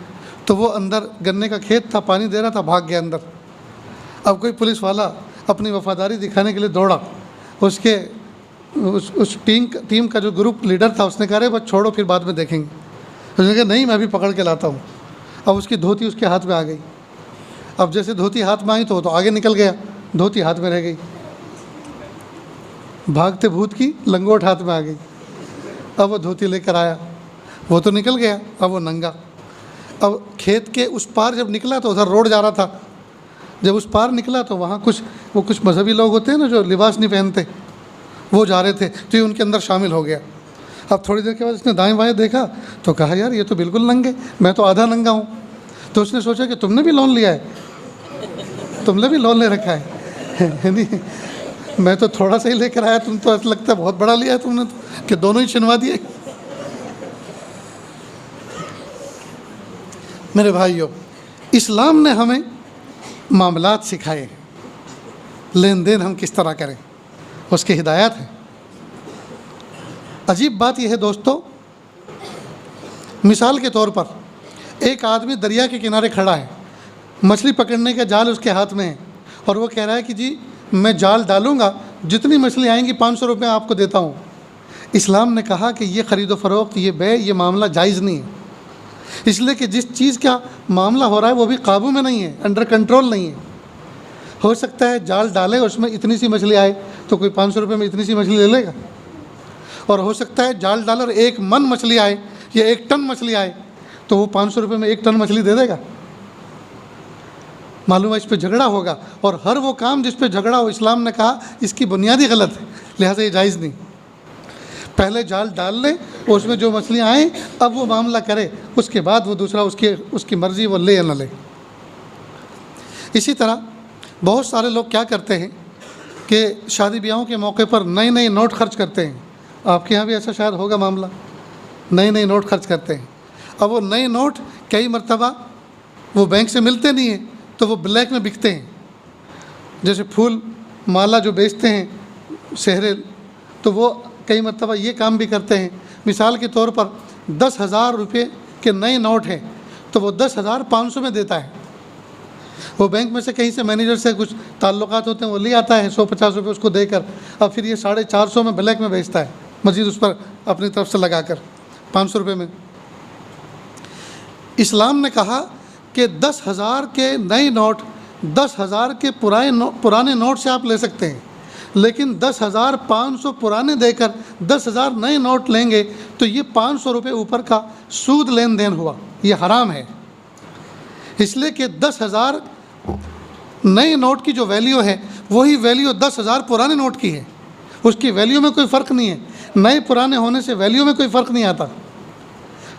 तो वो अंदर गन्ने का खेत था, पानी दे रहा था, भाग गया अंदर। अब कोई पुलिस वाला अपनी वफादारी दिखाने के लिए दौड़ा, उसके उस टीम का जो ग्रुप लीडर था उसने कहा अरे बस छोड़ो फिर बाद में देखेंगे। उसने कहा नहीं मैं भी पकड़ के लाता हूँ। अब उसकी धोती उसके हाथ में आ गई। अब जैसे धोती हाथ में आई तो आगे निकल गया, धोती हाथ में रह गई। भागते भूत की लंगोट हाथ में आ गई। अब वो धोती लेकर आया, वो तो निकल गया, अब वो नंगा। अब खेत के उस पार जब निकला तो उधर रोड जा रहा था, जब उस पार निकला तो वहाँ कुछ मजहबी लोग होते हैं ना जो लिबास नहीं पहनते, वो जा रहे थे, तो ये उनके अंदर शामिल हो गया। अब थोड़ी देर के बाद उसने दाएं बाएं देखा तो कहा यार ये तो बिल्कुल नंगे, मैं तो आधा नंगा हूँ। तो उसने सोचा कि तुमने भी लोन लिया है, तुमने भी लोन ले रखा है नहीं, मैं तो थोड़ा सा ही लेकर आया, तुम तो ऐसा लगता है बहुत बड़ा लिया है तुमने तो, कि दोनों ही छिनवा दिए। मेरे भाइयों, इस्लाम ने हमें मामलात सिखाए हैं, लेन देन हम किस तरह करें, उसकी हिदायत है। अजीब बात यह है दोस्तों, मिसाल के तौर पर एक आदमी दरिया के किनारे खड़ा है, मछली पकड़ने का जाल उसके हाथ में है, और वो कह रहा है कि जी मैं जाल डालूंगा, जितनी मछली आएंगी 500 रुपये आपको देता हूँ। इस्लाम ने कहा कि ये ख़रीदो फ़रोख्त, ये बे, ये मामला जायज़ नहीं है, इसलिए कि जिस चीज़ का मामला हो रहा है वो भी काबू में नहीं है, अंडर कंट्रोल नहीं है। हो सकता है जाल डाले उसमें इतनी सी मछली आए तो कोई 500 रुपये में इतनी सी मछली ले लेगा, और हो सकता है जाल डालर 1 मन मछली आए या 1 टन मछली आए तो वो 500 रुपये में 1 टन मछली दे देगा। मालूम है इस पर झगड़ा होगा, और हर वो काम जिस पर झगड़ा हो इस्लाम ने कहा इसकी बुनियादी गलत है, लिहाजा ये जायज़ नहीं। पहले जाल डाल ले, उसमें जो मछलियाँ आएँ अब वो मामला करे, उसके बाद वो दूसरा उसकी मर्ज़ी वो ले या न ले। इसी तरह बहुत सारे लोग क्या करते हैं कि शादी ब्याहों के मौके पर नए नए नोट खर्च करते हैं। आपके यहाँ भी ऐसा शायद होगा मामला, नए नए नोट खर्च करते हैं। अब वो नए नोट कई मरतबा वो बैंक से मिलते नहीं हैं तो वो ब्लैक में बिकते हैं। जैसे फूल माला जो बेचते हैं सेहरे, तो वो कई मरतबा ये काम भी करते हैं। मिसाल के तौर पर 10,000 रुपये के नए नोट हैं तो वो 10,500 में देता है। वो बैंक में से कहीं से मैनेजर से कुछ ताल्लुकात होते हैं, वो ले आता है 150 रुपये उसको देकर, अब फिर ये 450 में ब्लैक में बेचता है, मज़ीद उस पर अपनी तरफ से लगाकर 500 रुपये में। इस्लाम ने कहा कि 10,000 के नए नोट 10,000 के पुराने नोट से आप ले सकते हैं, लेकिन 10,500 पुराने देकर 10,000 नए नोट लेंगे तो ये 500 रुपये ऊपर का सूद लेन देन हुआ, ये हराम है। इसलिए कि 10,000 नए नोट की जो वैल्यू है वही वैल्यू 10,000 पुराने नोट की है, उसकी वैल्यू में कोई फ़र्क नहीं है। नए पुराने होने से वैल्यू में कोई फ़र्क नहीं आता।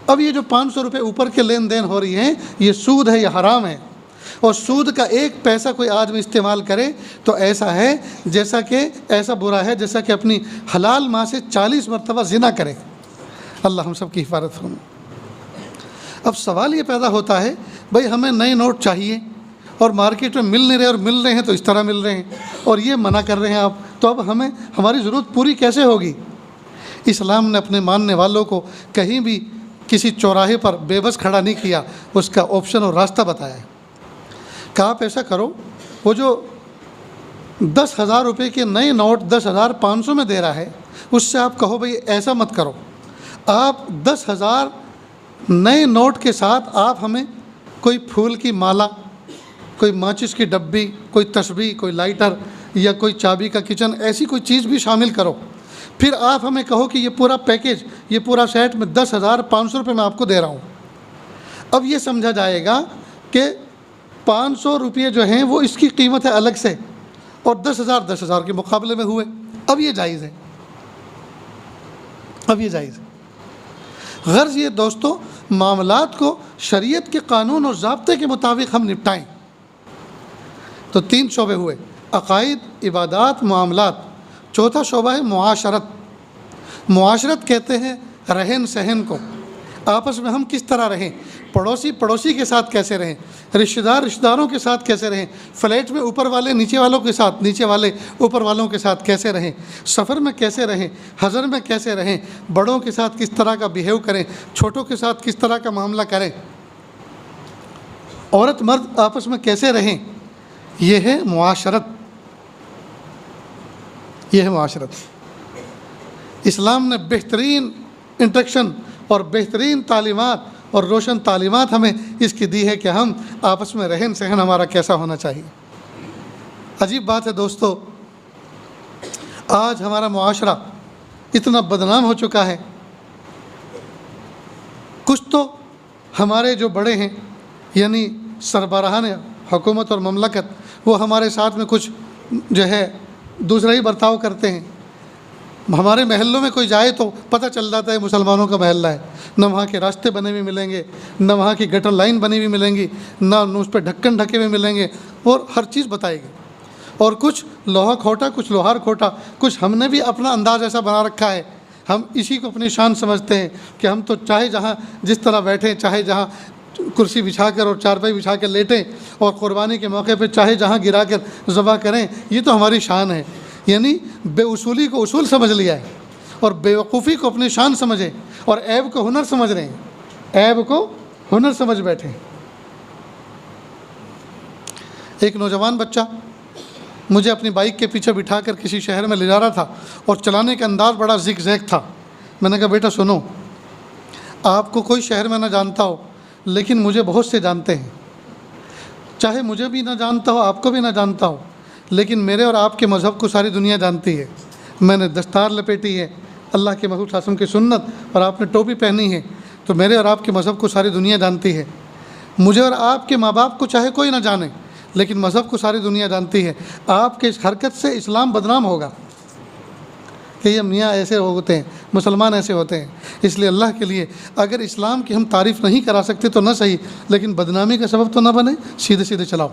अब ये जो 500 रुपये ऊपर के लेन देन हो रही हैं ये सूद है, ये हराम है। और सूद का 1 पैसा कोई आदमी इस्तेमाल करे तो ऐसा है जैसा कि ऐसा बुरा है जैसा कि अपनी हलाल माँ से 40 मरतबा ज़िना करे। अल्लाह हम सब की हिफाजत फरमाए। अब सवाल ये पैदा होता है भाई हमें नए नोट चाहिए और मार्केट में मिल नहीं रहे, और मिल रहे हैं तो इस तरह मिल रहे हैं, और ये मना कर रहे हैं आप, तो अब हमें हमारी ज़रूरत पूरी कैसे होगी? इस्लाम ने अपने मानने वालों को कहीं भी किसी चौराहे पर बेबस खड़ा नहीं किया, उसका ऑप्शन और रास्ता बताया है। कहा आप ऐसा करो, वो जो 10,000 रुपये के नए नोट 10,500 में दे रहा है, उससे आप कहो भाई ऐसा मत करो, आप 10,000 नए नोट के साथ आप हमें कोई फूल की माला, कोई माचिस की डब्बी, कोई तस्बीह, कोई लाइटर या कोई चाबी का किचन, ऐसी कोई चीज़ भी शामिल करो। फिर आप हमें कहो कि ये पूरा पैकेज, ये पूरा सेट में 10,500 रुपये मैं आपको दे रहा हूँ। अब ये समझा जाएगा कि 500 रुपये जो हैं वो इसकी कीमत है अलग से, और 10,000 के मुकाबले में हुए। अब ये जायज़ है, अब ये जायज़ है। गर्ज़ ये दोस्तों, मामलात को शरीयत के कानून और ज़ाब्ते के मुताबिक हम निपटाएं। तो 3 शोबे हुए, अक़ाइद, इबादात, मामलात। चौथा शोबा है मुआशरत। मुआशरत कहते हैं रहन सहन को, आपस में हम किस तरह रहें, पड़ोसी पड़ोसी के साथ कैसे रहें, रिश्तेदार रिश्तेदारों के साथ कैसे रहें, फ्लैट में ऊपर वाले नीचे वालों के साथ, नीचे वाले ऊपर वालों के साथ कैसे रहें, सफ़र में कैसे रहें, हज़र में कैसे रहें, बड़ों के साथ किस तरह का बिहेव करें, छोटों के साथ किस तरह का मामला करें, औरत मर्द आपस में कैसे रहें। यह है मुआशरत, यह है मुआशरत। इस्लाम ने बेहतरीन इंस्ट्रक्शन और बेहतरीन तालीमात और रोशन तालीमात हमें इसकी दी है कि हम आपस में रहन सहन हमारा कैसा होना चाहिए। अजीब बात है दोस्तों, आज हमारा मुआशरा इतना बदनाम हो चुका है। कुछ तो हमारे जो बड़े हैं, यानी सरबराहान हुकूमत और ममलकत, वो हमारे साथ में कुछ जो है दूसरा ही बर्ताव करते हैं। हमारे महल्लों में कोई जाए तो पता चल जाता है मुसलमानों का महल्ला है, न वहाँ के रास्ते बने हुए मिलेंगे, न वहाँ की गटर लाइन बनी हुई मिलेंगी, न उस पर ढक्कन ढके हुए मिलेंगे, और हर चीज़ बताएगी। और कुछ लोहा खोटा, कुछ लोहार खोटा, कुछ हमने भी अपना अंदाज़ ऐसा बना रखा है, हम इसी को अपनी शान समझते हैं कि हम तो चाहे जहाँ जिस तरह बैठें, चाहे जहाँ कुर्सी बिछा कर और चारपाई बिछा कर लेटें, और क़ुरबानी के मौके पर चाहे जहाँ गिरा कर ज़बह करें, ये तो हमारी शान है। यानी बेउसूली को उसूल समझ लिया है, और बेवकूफ़ी को अपनी शान समझे, और ऐब को हुनर समझ रहे हैं, ऐब को हुनर समझ बैठे। एक नौजवान बच्चा मुझे अपनी बाइक के पीछे बिठाकर किसी शहर में ले जा रहा था, और चलाने का अंदाज़ बड़ा ज़िग ज़ैग था। मैंने कहा बेटा सुनो, आपको कोई शहर में ना जानता हो, लेकिन मुझे बहुत से जानते हैं, चाहे मुझे भी ना जानता हो, आपको भी ना जानता हो, लेकिन मेरे और आपके मज़हब को सारी दुनिया जानती है। मैंने दस्तार लपेटी है अल्लाह के महबूब सासम की सुन्नत, और आपने टोपी पहनी है, तो मेरे और आपके मज़हब को सारी दुनिया जानती है। मुझे और आपके माँ बाप को चाहे कोई ना जाने, लेकिन मज़हब को सारी दुनिया जानती है। आपके इस हरकत से इस्लाम बदनाम होगा कि ये मियाँ ऐसे होते हैं, मुसलमान ऐसे होते हैं। इसलिए अल्लाह के लिए अगर इस्लाम की हम तारीफ़ नहीं करा सकते तो ना सही, लेकिन बदनामी का सबब तो ना बने, सीधे सीधे चलाओ।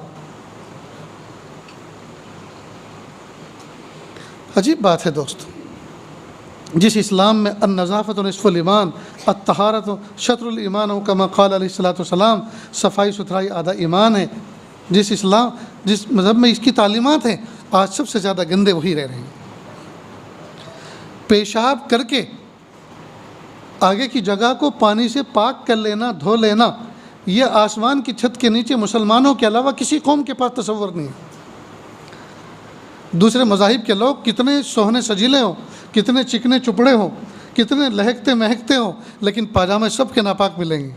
अजीब बात है दोस्तों, जिस इस्लाम में अन-नज़ाफ़त निस्फ़ुल ईमान, अत-तहारत शत्रुल ईमान, कमा क़ाल अलैहिस्सलातु वस्सलाम, सफ़ाई सुथराई आधा ईमान है, जिस इस्लाम जिस मज़हब में इसकी तालीमात हैं, आज सबसे ज़्यादा गंदे वही रह रहे हैं। पेशाब करके आगे की जगह को पानी से पाक कर लेना, धो लेना, ये आसमान की छत के नीचे मुसलमानों के अलावा किसी कौम के पास तसव्वुर नहीं है। दूसरे मज़ाहिब के लोग कितने सोहने सजीले हों, कितने चिकने चुपड़े हों, कितने लहकते महकते हों, लेकिन पाजामे सब के नापाक मिलेंगे।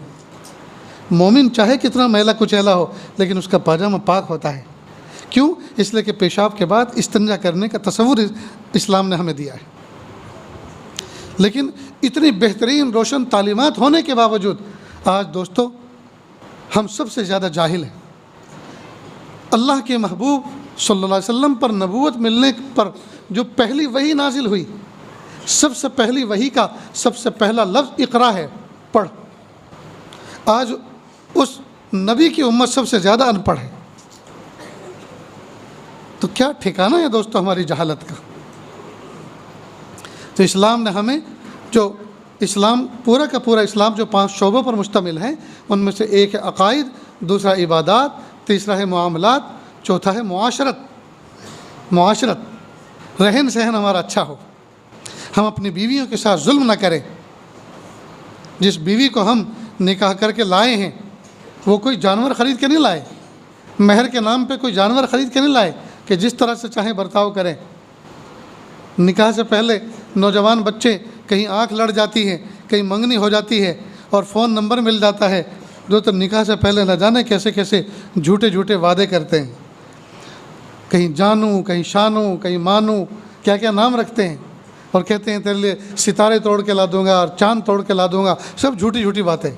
मोमिन चाहे कितना मैला कुचैला हो, लेकिन उसका पाजामा पाक होता है। क्यों? इसलिए कि पेशाब के बाद इस्तिंजा करने का तसव्वुर इस्लाम ने हमें दिया है। लेकिन इतनी बेहतरीन रोशन तालीमात होने के बावजूद आज दोस्तों हम सबसे ज़्यादा जाहिल हैं। अल्लाह के महबूब सल्लल्लाहु अलैहि वसल्लम पर नबूवत मिलने पर जो पहली वही नाजिल हुई, सबसे पहली वही का सबसे पहला लफ्ज़ इक़रा है, पढ़। आज उस नबी की उम्मत सबसे ज़्यादा अनपढ़ है। तो क्या ठिकाना है दोस्तों हमारी जहालत का। तो इस्लाम ने हमें जो इस्लाम पूरा का पूरा इस्लाम जो 5 शोबों पर मुश्तमिल है, उनमें से एक है अक़ाइद, दूसरा इबादात, तीसरा है मुआमलात, चौथा है मुआशरत। मुआशरत, रहन सहन हमारा अच्छा हो, हम अपनी बीवियों के साथ जुल्म ना करें। जिस बीवी को हम निकाह करके लाए हैं वो कोई जानवर ख़रीद के नहीं लाए, महर के नाम पे कोई जानवर ख़रीद के नहीं लाए कि जिस तरह से चाहे बर्ताव करें। निकाह से पहले नौजवान बच्चे कहीं आँख लड़ जाती है, कहीं मंगनी हो जाती है और फ़ोन नंबर मिल जाता है, जो तो निकाह से पहले न जाने कैसे कैसे झूठे झूठे वादे करते हैं। कहीं जानू, कहीं शानू, कहीं मानू, क्या क्या नाम रखते हैं और कहते हैं तेरे लिए सितारे तोड़ के ला दूंगा और चांद तोड़ के ला दूंगा। सब झूठी झूठी बातें।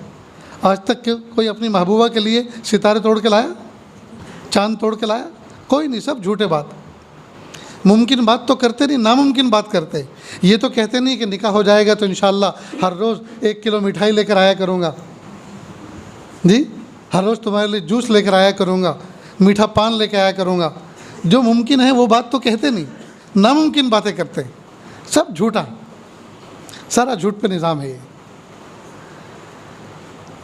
आज तक कोई अपनी महबूबा के लिए सितारे तोड़ के लाया, चांद तोड़ के लाया? कोई नहीं, सब झूठे बात। मुमकिन बात तो करते नहीं, नामुमकिन बात करते। ये तो कहते नहीं कि निकाह हो जाएगा तो इंशाअल्लाह हर रोज़ 1 किलो मिठाई लेकर आया करूँगा जी, हर रोज़ तुम्हारे लिए जूस लेकर आया करूँगा, मीठा पान लेकर आया करूँगा। जो मुमकिन है वो बात तो कहते नहीं, नामुमकिन बातें करते। सब झूठा, सारा झूठ पे निज़ाम है ये।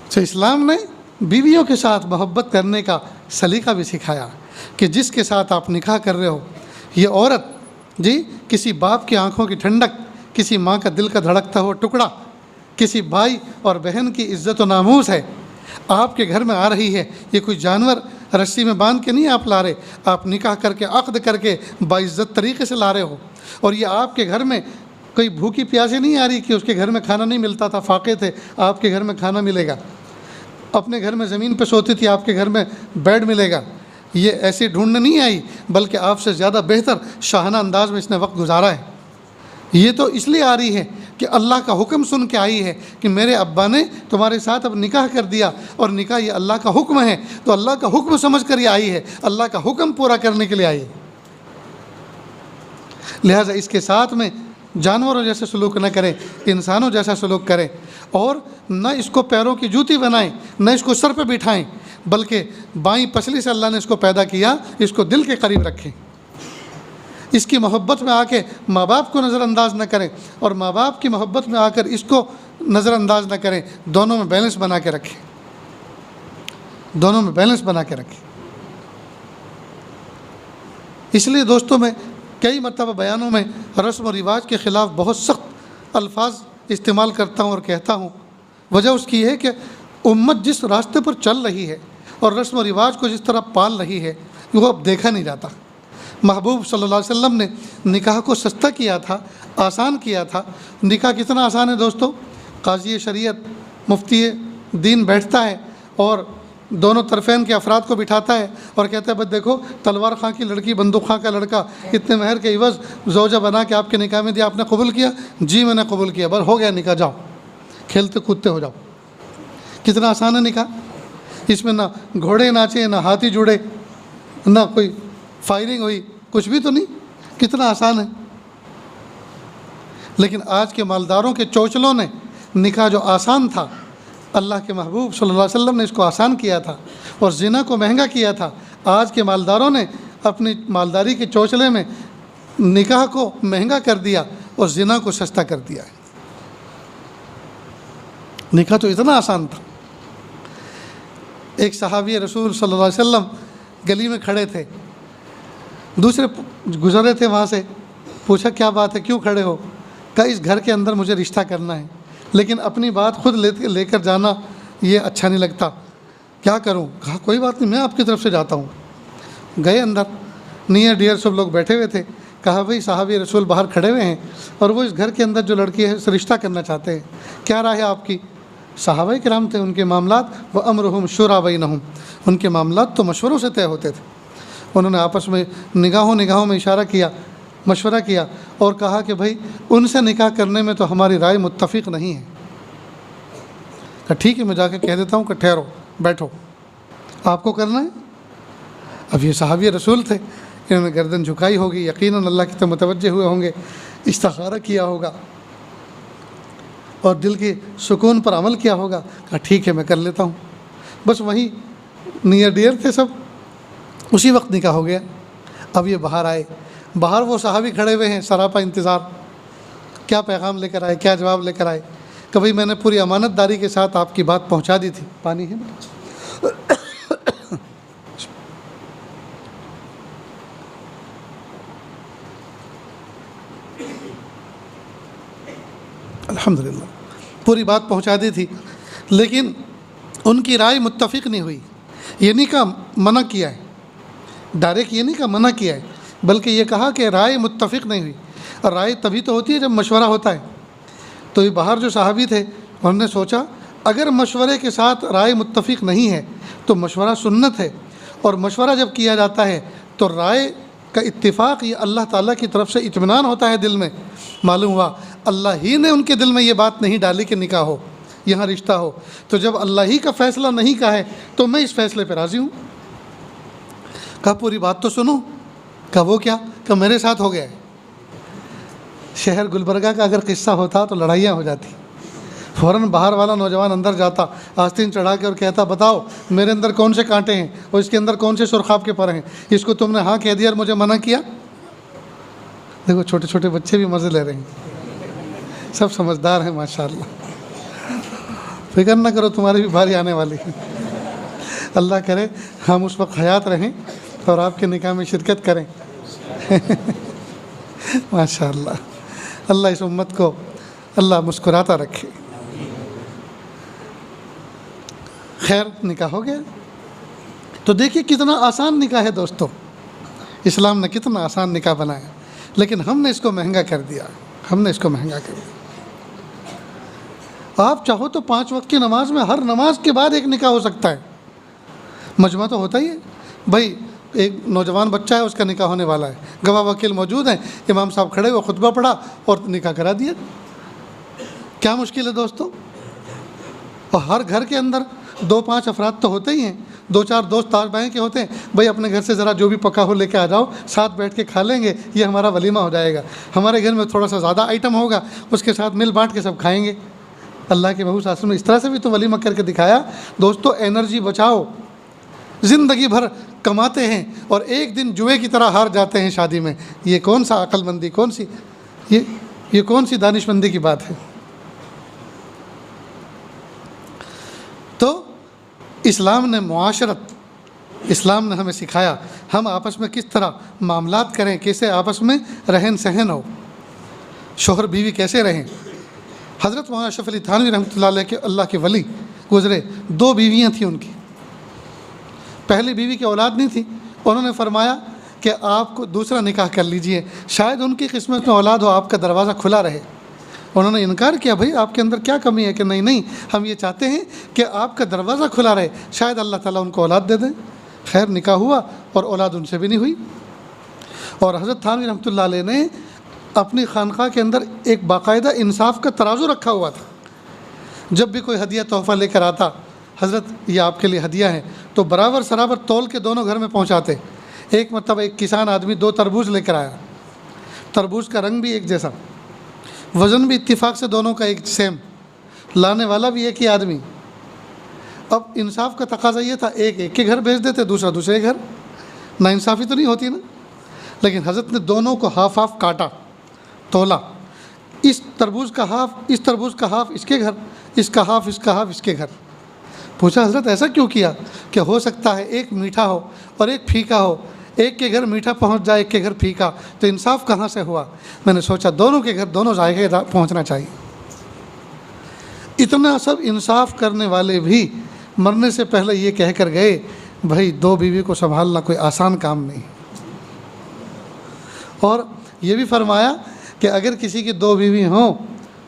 तो इस्लाम ने बीवियों के साथ मोहब्बत करने का सलीका भी सिखाया कि जिसके साथ आप निकाह कर रहे हो, ये औरत जी किसी बाप की आंखों की ठंडक, किसी माँ का दिल का धड़कता हुआ टुकड़ा, किसी भाई और बहन की इज़्ज़त व नामूस है। आपके घर में आ रही है, ये कोई जानवर रस्सी में बांध के नहीं आप ला रहे, आप निकाह करके अक़्द करके बाइज़्ज़त तरीक़े से ला रहे हो। और ये आपके घर में कोई भूखी प्यासी नहीं आ रही कि उसके घर में खाना नहीं मिलता था, फाके थे, आपके घर में खाना मिलेगा। अपने घर में ज़मीन पर सोती थी, आपके घर में बेड मिलेगा। ये ऐसे ढूंढने नहीं आई, बल्कि आपसे ज़्यादा बेहतर शाहाना अंदाज में इसने वक्त गुजारा है। ये तो इसलिए आ रही है कि अल्लाह का हुक्म सुन के आई है कि मेरे अब्बा ने तुम्हारे साथ अब निकाह कर दिया और निकाह ये अल्लाह का हुक्म है, तो अल्लाह का हुक्म समझ कर ये आई है, अल्लाह का हुक्म पूरा करने के लिए आई है। लिहाजा इसके साथ में जानवरों जैसे सलूक न करें, इंसानों जैसा सलूक करें और न इसको पैरों की जूती बनाएं, न इसको सर पे बिठाएं, बल्कि बाईं पसली से अल्लाह ने इसको पैदा किया, इसको दिल के करीब रखें। इसकी मोहब्बत में आके माँ बाप को नज़रअंदाज न करें और माँ बाप की मोहब्बत में आकर इसको नज़रअंदाज न करें। दोनों में बैलेंस बना के रखें, दोनों में बैलेंस बना के रखें। इसलिए दोस्तों मैं कई मरतबा बयानों में रस्म और रिवाज के ख़िलाफ़ बहुत सख्त अल्फाज इस्तेमाल करता हूँ और कहता हूँ। वजह उसकी है कि उम्मत जिस रास्ते पर चल रही है और रस्म और रिवाज को जिस तरह पाल रही है वो अब देखा नहीं जाता। महबूब सल्लल्लाहु अलैहि वसल्लम ने निकाह को सस्ता किया था, आसान किया था। निकाह कितना आसान है दोस्तों, काज़ी शरीयत मुफ्ती दीन बैठता है और दोनों तरफ़ैन के अफराद को बिठाता है और कहता है बस देखो तलवार खां की लड़की, बंदूक खां का लड़का इतने महर के इवज़ ज़ौजा बना के आपके निकाह में दिया, आपने कबूल किया? जी मैंने कबूल किया, बस हो गया निकाह, जाओ खेलते कूदते हो जाओ। कितना आसान है निकाह। इसमें ना घोड़े नाचे, ना हाथी जुड़े, ना कोई फायरिंग हुई, कुछ भी तो नहीं। कितना आसान है। लेकिन आज के मालदारों के चौचलों ने निकाह जो आसान था, अल्लाह के महबूब सल्लल्लाहु अलैहि वसल्लम ने इसको आसान किया था और ज़िना को महंगा किया था। आज के मालदारों ने अपनी मालदारी के चौचले में निकाह को महंगा कर दिया और ज़िना को सस्ता कर दिया है। निकाह तो इतना आसान था। एक सहाबी रसूल सल्लल्लाहु अलैहि वसल्लम गली में खड़े थे, दूसरे गुजर रहे थे वहाँ से, पूछा क्या बात है, क्यों खड़े हो? कहा इस घर के अंदर मुझे रिश्ता करना है, लेकिन अपनी बात खुद लेकर जाना ये अच्छा नहीं लगता, क्या करूं? कहा कोई बात नहीं, मैं आपकी तरफ से जाता हूं। गए अंदर, नियर डियर सब लोग बैठे हुए थे। कहा भाई साहब ये रसूल बाहर खड़े हुए हैं और वो इस घर के अंदर जो लड़की है उससे रिश्ता करना चाहते हैं, क्या राय है आपकी? सहाबाए किराम थे, उनके मामलात व अमरुहुम शुरा बैनहुम, उनके मामलात तो मशवरों से तय होते थे। उन्होंने आपस में निगाहों में इशारा किया, मशवरा किया और कहा कि भाई उनसे निकाह करने में तो हमारी राय मुत्तफ़िक़ नहीं है। कहा ठीक है, मैं जाके कह देता हूँ कि ठहरो, बैठो, आपको करना है। अब ये सहाबी रसूल थे, इन्होंने गर्दन झुकाई होगी, यकीनन अल्लाह की तरफ मुतवज्जे हुए होंगे, इस्तिखारा किया होगा और दिल के सुकून पर अमल किया होगा। कहा ठीक है मैं कर लेता हूँ। बस वहीं नियर डियर थे सब, उसी वक्त निकाह हो गया। अब ये बाहर आए, बाहर वो सहाबी खड़े हुए हैं, सरापा इंतज़ार, क्या पैगाम लेकर आए, क्या जवाब लेकर आए? कि भाई मैंने पूरी अमानतदारी के साथ आपकी बात पहुंचा दी थी। पानी है अल्हम्दुलिल्लाह पूरी बात पहुंचा दी थी, लेकिन उनकी राय मुत्तफ़िक नहीं हुई। ये नहीं कहा मना किया है, डायरेक्ट ये नहीं कहा मना किया है, बल्कि ये कहा कि राय मुत्तफ़िक नहीं हुई। और राय तभी तो होती है जब मशवरा होता है। तो ये बाहर जो सहाबी थे उन्होंने सोचा अगर मशवरे के साथ राय मुत्तफ़िक नहीं है तो मशवरा सुन्नत है, और मशवरा जब किया जाता है तो राय का इत्तिफ़ाक़ ये अल्लाह ताला की तरफ से इत्मीनान होता है दिल में। मालूम हुआ अल्लाह ही ने उनके दिल में ये बात नहीं डाली कि निकाह हो, यहाँ रिश्ता हो। तो जब अल्लाह ही का फ़ैसला नहीं कहा है तो मैं इस फ़ैसले पर राज़ी हूँ। कहा पूरी बात तो सुनो। कहा वो क्या? कहा मेरे साथ हो गया है। शहर गुलबर्गा का अगर किस्सा होता तो लड़ाइयाँ हो जाती। फ़ौरन बाहर वाला नौजवान अंदर जाता, आस्तीन चढ़ा के और कहता बताओ मेरे अंदर कौन से कांटे हैं और इसके अंदर कौन से सुरखाब के पर हैं, इसको तुमने हाँ कह दिया और मुझे मना किया। देखो छोटे छोटे बच्चे भी मज़े ले रहे हैं, सब समझदार हैं माशाअल्लाह। फिक्र ना करो तुम्हारी भी बारी आने वाली है। अल्लाह करे हम उस वक्त हयात रहें और आपके निकाह में शिरकत करें। माशाअल्लाह, अल्लाह इस उम्मत को अल्लाह मुस्कुराता रखे। खैर निकाह हो गया। तो देखिए कितना आसान निकाह है दोस्तों, इस्लाम ने कितना आसान निकाह बनाया, लेकिन हमने इसको महंगा कर दिया। हमने इसको महंगा कर दिया। आप चाहो तो 5 वक्त की नमाज में हर नमाज के बाद एक निकाह हो सकता है। मजमा तो होता ही है भाई, एक नौजवान बच्चा है उसका निकाह होने वाला है, गवाह वकील मौजूद हैं, इमाम साहब खड़े हुए खुतबा पढ़ा और निकाह करा दिया। क्या मुश्किल है दोस्तों? और हर घर के अंदर 2-5 अफराद तो होते ही हैं, 2-4 दोस्त ताज बाएँ के होते हैं, भाई अपने घर से ज़रा जो भी पका हो लेके आ जाओ, साथ बैठ के खा लेंगे, ये हमारा वलीमा हो जाएगा। हमारे घर में थोड़ा सा ज़्यादा आइटम होगा, उसके साथ मिल बांट के सब खाएंगे। अल्लाह के महबूब सल्लल्लाहु अलैहि वसल्लम ने इस तरह से भी तो वलीमा करके दिखाया। दोस्तों एनर्जी बचाओ, ज़िंदगी भर कमाते हैं और एक दिन जुए की तरह हार जाते हैं शादी में। ये कौन सा अक्लमंदी, कौन सी ये कौन सी दानिशमंदी की बात है? तो इस्लाम ने मुआशरत, इस्लाम ने हमें सिखाया हम आपस में किस तरह मामलात करें, कैसे आपस में रहन सहन हो, शोहर बीवी कैसे रहें। हज़रत मौलाना अशरफ अली थानवी रहमतुल्लाह अलैह के अल्लाह के वली गुज़रे, 2 बीवियाँ थीं उनकी। पहली बीवी की औलाद नहीं थी, उन्होंने फरमाया कि आपको दूसरा निकाह कर लीजिए, शायद उनकी किस्मत में औलाद हो, आपका दरवाज़ा खुला रहे। उन्होंने इनकार किया, भाई आपके अंदर क्या कमी है? कि नहीं हम ये चाहते हैं कि आपका दरवाज़ा खुला रहे, शायद अल्लाह ताला उनको औलाद दे दें। खैर निकाह हुआ और औलाद उनसे भी नहीं हुई। और हज़रत थानवी रहमतुल्लाह अलैह ने अपनी खानक़ाह के अंदर एक बाकायदा इंसाफ का तराजू रखा हुआ था। जब भी कोई हदिया तोहफ़ा लेकर आता, हज़रत ये आपके लिए हदिया है, तो बराबर सराबर तौल के दोनों घर में पहुंचाते। एक मतलब एक किसान आदमी 2 तरबूज लेकर आया, तरबूज का रंग भी एक जैसा, वज़न भी इत्तिफाक से दोनों का एक सेम, लाने वाला भी एक ही आदमी। अब इंसाफ का तकाजा ये था, एक के घर भेज देते, दूसरा दूसरे घर। नाइंसाफ़ी तो नहीं होती ना। लेकिन हज़रत ने दोनों को हाफ हाफ काटा, तोला, इस तरबूज का हाफ, इस तरबूज का हाफ इसके घर, इसका हाफ इसके घर। पूछा हज़रत ऐसा क्यों किया? कि हो सकता है एक मीठा हो और एक फीका हो, एक के घर मीठा पहुंच जाए, एक के घर फीका, तो इंसाफ कहाँ से हुआ? मैंने सोचा दोनों के घर दोनों जायके पहुंचना चाहिए। इतना सब इंसाफ करने वाले भी मरने से पहले ये कह कर गए, भाई 2 बीवी को संभालना कोई आसान काम नहीं। और ये भी फरमाया कि अगर किसी की 2 बीवी हों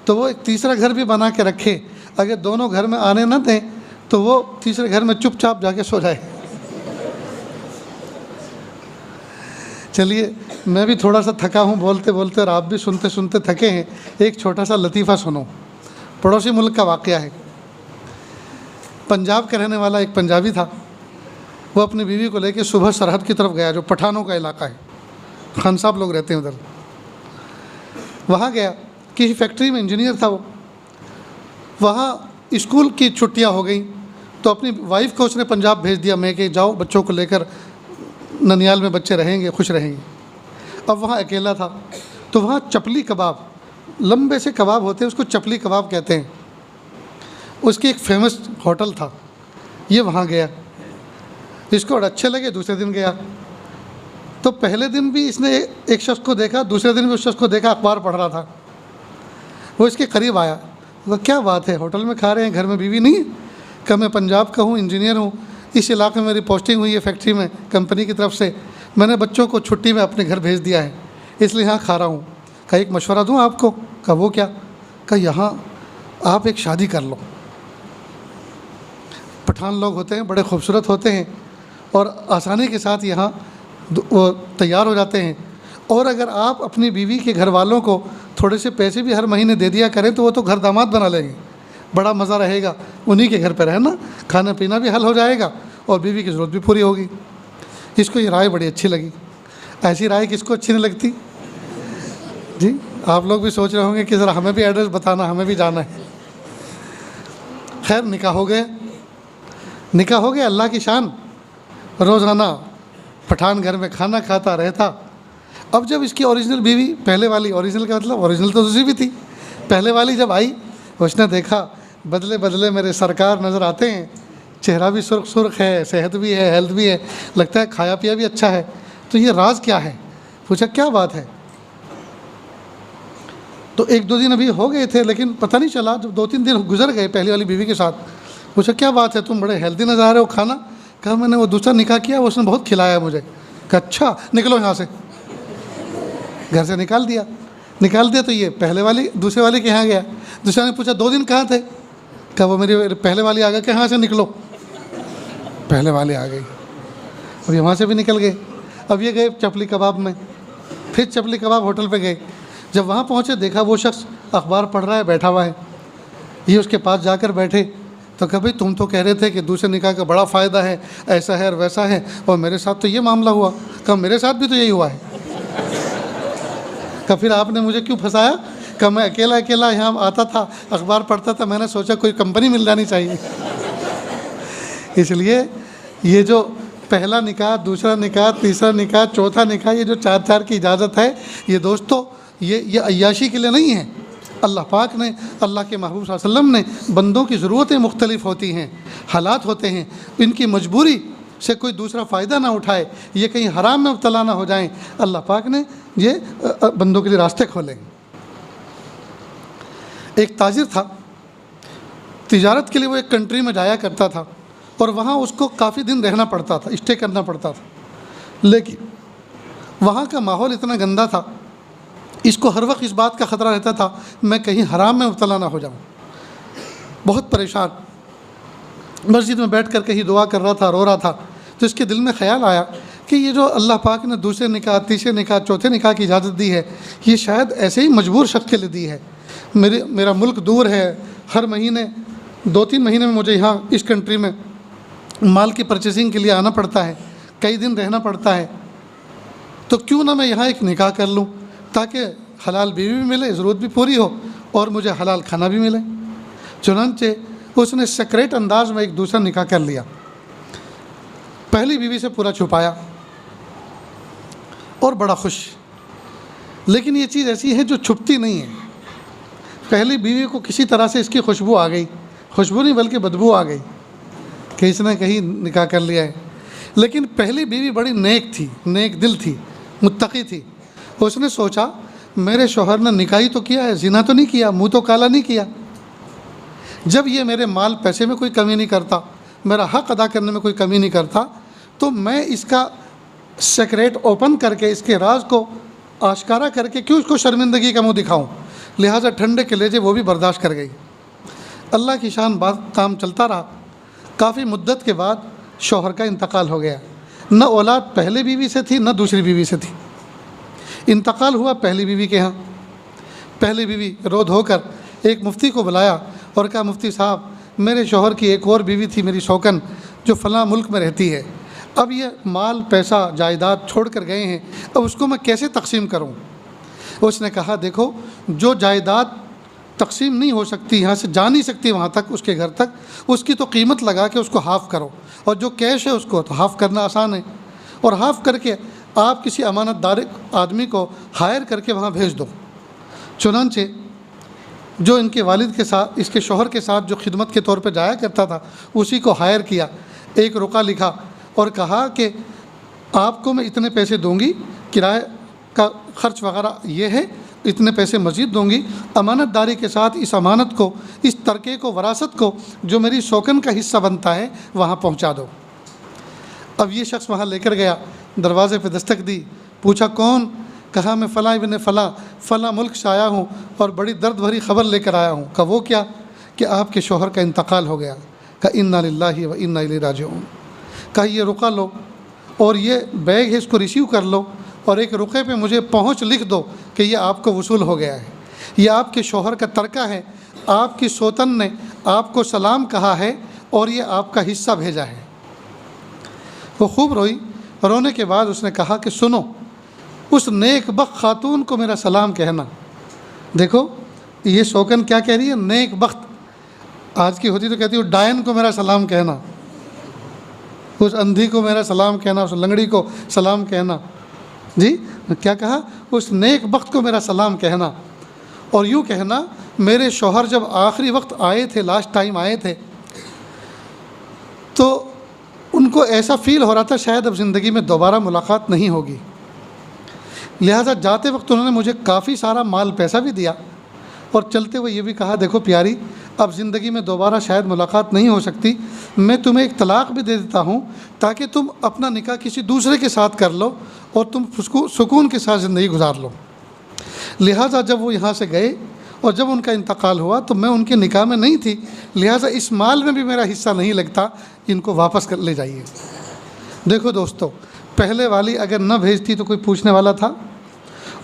तो वो एक तीसरा घर भी बना के रखे, अगर दोनों घर में आने न दें तो वो तीसरे घर में चुपचाप जाके सो जाए। चलिए मैं भी थोड़ा सा थका हूँ बोलते बोलते, और आप भी सुनते सुनते थके हैं। एक छोटा सा लतीफ़ा सुनो, पड़ोसी मुल्क का वाक़या है। पंजाब का रहने वाला एक पंजाबी था, वो अपनी बीवी को लेकर सुबह सरहद की तरफ गया, जो पठानों का इलाका है, खान साहब लोग रहते हैं उधर। वहाँ गया, किसी फैक्ट्री में इंजीनियर था वो। वहाँ स्कूल की छुट्टियाँ हो गई तो अपनी वाइफ को उसने पंजाब भेज दिया, मैं कि जाओ बच्चों को लेकर ननियाल में बच्चे रहेंगे, खुश रहेंगे। अब वहाँ अकेला था, तो वहाँ चपली कबाब, लंबे से कबाब होते हैं, उसको चपली कबाब कहते हैं, उसकी एक फेमस होटल था। ये वहाँ गया, इसको और अच्छे लगे, दूसरे दिन गया, तो पहले दिन भी इसने एक शख्स को देखा, दूसरे दिन भी उस शख्स को देखा, अखबार पढ़ रहा था। वो इसके करीब आया, वो क्या बात है, होटल में खा रहे हैं, घर में बीवी नहीं है? कहा मैं पंजाब का हूँ, इंजीनियर हूँ, इस इलाके में मेरी पोस्टिंग हुई है फैक्ट्री में कंपनी की तरफ से, मैंने बच्चों को छुट्टी में अपने घर भेज दिया है, इसलिए यहाँ खा रहा हूँ। कहा एक मशवरा दूँ आपको? कहा वो क्या? कहा यहाँ आप एक शादी कर लो। पठान लोग होते हैं, बड़े खूबसूरत होते हैं और आसानी के साथ यहाँ वो तैयार हो जाते हैं। और अगर आप अपनी बीवी के घर वालों को थोड़े से पैसे भी हर महीने दे दिया करें तो वो तो घर दामाद बना लेंगे, बड़ा मज़ा रहेगा, उन्हीं के घर पर रहना, खाना पीना भी हल हो जाएगा और बीवी की ज़रूरत भी पूरी होगी। इसको ये राय बड़ी अच्छी लगी। ऐसी राय किसको अच्छी नहीं लगती जी? आप लोग भी सोच रहे होंगे कि ज़रा हमें भी एड्रेस बताना, हमें भी जाना है। खैर निकाह हो गया, निकाह हो गया, अल्लाह की शान। रोज़ाना पठान घर में खाना खाता रहता। अब जब इसकी ओरिजिनल बीवी, पहले वाली, ओरिजिनल का मतलब ओरिजिनल तो दूसरी भी थी, पहले वाली जब आई, उसने देखा बदले बदले मेरे सरकार नज़र आते हैं, चेहरा भी सुर्ख सुर्ख है, सेहत भी है, हेल्थ भी है, लगता है खाया पिया भी अच्छा है, तो ये राज क्या है? पूछा क्या बात है? तो एक दो दिन अभी हो गए थे लेकिन पता नहीं चला, जब 2-3 दिन गुजर गए पहली वाली बीवी के साथ, पूछा क्या बात है, तुम बड़े हेल्दी नज़र आ रहे हो, खाना? कहा मैंने वो दूसरा निकाह किया, उसने बहुत खिलाया मुझे। कहा अच्छा, निकलो यहाँ से। घर से निकाल दिया। निकाल दिया तो ये पहले वाली दूसरे वाले के यहाँ गया। दूसरे ने पूछा 2 दिन कहाँ थे? कहा वो मेरी पहले वाली आ गई। कि यहाँ से निकलो। पहले वाले आ गई। अब ये वहाँ से भी निकल गए। अब ये गए चपली कबाब में, फिर चपली कबाब होटल पे गए। जब वहाँ पहुँचे देखा वो शख्स अखबार पढ़ रहा है, बैठा हुआ है। ये उसके पास जाकर बैठे तो कहा भाई तुम तो कह रहे थे कि दूसरे निकाह का बड़ा फ़ायदा है, ऐसा है और वैसा है, और मेरे साथ तो ये मामला हुआ। कहा मेरे साथ भी तो यही हुआ है। कहा फिर आपने मुझे क्यों फंसाया? कहा मैं अकेला अकेला यहाँ आता था, अखबार पढ़ता था, मैंने सोचा कोई कंपनी मिल जानी चाहिए। इसलिए ये जो पहला निकाह, दूसरा निकाह, तीसरा निकाह, चौथा निकाह, ये जो 4-4 की इजाज़त है, ये दोस्तों ये अय्याशी के लिए नहीं है। अल्लाह पाक ने, अल्लाह के महबूब सल्लल्लाहु अलैहि वसल्लम ने, बंदों की ज़रूरतें मुख्तलिफ़ होती हैं, हालात होते हैं, इनकी मजबूरी से कोई दूसरा फ़ायदा ना उठाए, ये कहीं हराम में मुब्तला ना हो जाएं, अल्लाह पाक ने ये बंदों के लिए रास्ते खोले। एक ताजिर था, तिजारत के लिए वो एक कंट्री में जाया करता था और वहाँ उसको काफ़ी दिन रहना पड़ता था, स्टे करना पड़ता था, लेकिन वहाँ का माहौल इतना गंदा था, इसको हर वक्त इस बात का ख़तरा रहता था मैं कहीं हराम में मुब्तला ना हो जाऊँ। बहुत परेशान, मस्जिद में बैठ कर कहीं दुआ कर रहा था, रो रहा था, तो इसके दिल में ख़्याल आया कि ये जो अल्लाह पाक ने दूसरे निकाह, तीसरे निकाह, चौथे निकाह की इजाज़त दी है, ये शायद ऐसे ही मजबूर शख्स के लिए दी है। मेरा मुल्क दूर है, हर महीने 2-3 महीने में मुझे यहाँ इस कंट्री में माल की परचेसिंग के लिए आना पड़ता है, कई दिन रहना पड़ता है, तो क्यों ना मैं यहाँ एक निकाह कर लूँ ताकि हलाल बीवी भी मिले, ज़रूरत भी पूरी हो और मुझे हलाल खाना भी मिले। चुनांचे उसने सेक्रेट अंदाज में एक दूसरा निकाह कर लिया, पहली बीवी से पूरा छुपाया और बड़ा खुश। लेकिन ये चीज़ ऐसी है जो छुपती नहीं है। पहली बीवी को किसी तरह से इसकी खुशबू आ गई, खुशबू नहीं बल्कि बदबू आ गई कि इसने कहीं निकाह कर लिया है। लेकिन पहली बीवी बड़ी नेक थी, नेक दिल थी, मुत्तकी थी। उसने सोचा मेरे शौहर ने निकाह तो किया है, ज़िना तो नहीं किया, मुँह तो काला नहीं किया, जब ये मेरे माल पैसे में कोई कमी नहीं करता, मेरा हक़ अदा करने में कोई कमी नहीं करता, तो मैं इसका सेक्रेट ओपन करके, इसके राज को आश्कारा करके क्यों इसको शर्मिंदगी का मुँह दिखाऊं। लिहाजा ठंडे के लेजे वो भी बर्दाश्त कर गई। अल्लाह की शान बात काम चलता रहा। काफ़ी मुद्दत के बाद शौहर का इंतकाल हो गया। न औलाद पहले बीवी से थी न दूसरी बीवी से थी। इंतकाल हुआ पहली बीवी के यहाँ। पहली बीवी रो धोकर एक मुफ्ती को बुलाया और कहा मुफ्ती साहब, मेरे शौहर की एक और बीवी थी मेरी शौकन, जो फ़लाँ मुल्क में रहती है, अब ये माल पैसा जायदाद छोड़ कर गए हैं, अब उसको मैं कैसे तकसीम करूं। उसने कहा देखो, जो जायदाद तकसीम नहीं हो सकती, यहाँ से जा नहीं सकती वहाँ तक, उसके घर तक, उसकी तो कीमत लगा के उसको हाफ़ करो, और जो कैश है उसको तो हाफ़ करना आसान है, और हाफ़ करके आप किसी अमानतदार आदमी को हायर करके वहाँ भेज दो। चुनांचे जो इनके वालिद के साथ, इसके शौहर के साथ जो खिदमत के तौर पर जाया करता था, उसी को हायर किया, एक रुका लिखा और कहा कि आपको मैं इतने पैसे दूंगी, किराए का ख़र्च वगैरह ये है, इतने पैसे मज़ीद दूंगी, अमानतदारी के साथ इस अमानत को, इस तरके को, वरासत को जो मेरी शौकन का हिस्सा बनता है वहाँ पहुँचा दो। अब ये शख्स वहाँ लेकर गया, दरवाज़े पे दस्तक दी, पूछा कौन? कहा मैं फ़लाँ इब्न फ़लाँ मुल्क से आया हूँ और बड़ी दर्द भरी ख़बर लेकर आया हूँ। कहा वो क्या? कि आपके शोहर का इंतकाल हो गया। कहा इन्ना लिल्लाहि व इन्ना इलैहि राजिऊन। कहा ये रुका लो और ये बैग है इसको रिसीव कर लो और एक रुके पे मुझे पहुँच लिख दो कि ये आपको वसूल हो गया है, ये आपके शोहर का तरका है, आपकी सोतन ने आपको सलाम कहा है और ये आपका हिस्सा भेजा है। वो खूब रोई। रोने के बाद उसने कहा कि सुनो, उस नेक बख्त खातून को मेरा सलाम कहना। देखो ये शौकन क्या कह रही है, नेक बख्त। आज की होती तो कहती हूँ डायन को मेरा सलाम कहना, उस अंधी को मेरा सलाम कहना, उस लंगड़ी को सलाम कहना। जी क्या कहा? उस नेक बख्त को मेरा सलाम कहना और यूँ कहना मेरे शौहर जब आखिरी वक्त आए थे, लास्ट टाइम आए थे, तो उनको ऐसा फ़ील हो रहा था शायद अब ज़िंदगी में दोबारा मुलाकात नहीं होगी, लिहाजा जाते वक्त उन्होंने मुझे काफ़ी सारा माल पैसा भी दिया और चलते हुए ये भी कहा देखो प्यारी, अब ज़िंदगी में दोबारा शायद मुलाकात नहीं हो सकती, मैं तुम्हें एक तलाक़ भी दे देता हूँ ताकि तुम अपना निकाह किसी दूसरे के साथ कर लो और तुम सुकून के साथ ज़िंदगी गुजार लो। लिहाजा जब वो यहाँ से गए और जब उनका इंतकाल हुआ तो मैं उनके निकाह में नहीं थी, लिहाजा इस माल में भी मेरा हिस्सा नहीं लगता, इनको वापस कर ले जाइए। देखो दोस्तों, पहले वाली अगर न भेजती तो कोई पूछने वाला था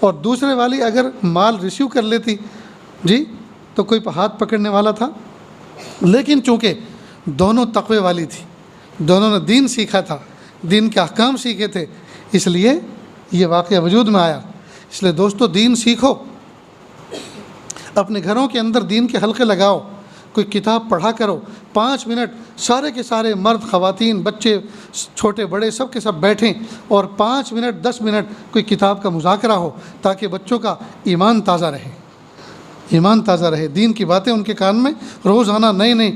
और दूसरे वाली अगर माल रिसीव कर लेती जी तो कोई हाथ पकड़ने वाला था। लेकिन चूँकि दोनों तक़वे वाली थी, दोनों ने दीन सीखा था, दीन के अहकाम सीखे थे, इसलिए ये वाक़या वजूद में आया। इसलिए दोस्तों दीन सीखो, अपने घरों के अंदर दीन के हल्के लगाओ, कोई किताब पढ़ा करो, 5 मिनट सारे के सारे मर्द ख़वातीन बच्चे छोटे बड़े सब के सब बैठें और 5 मिनट 10 मिनट कोई किताब का मुज़ाकरा हो ताकि बच्चों का ईमान ताज़ा रहे, ईमान ताज़ा रहे, दीन की बातें उनके कान में रोज़ाना नए नए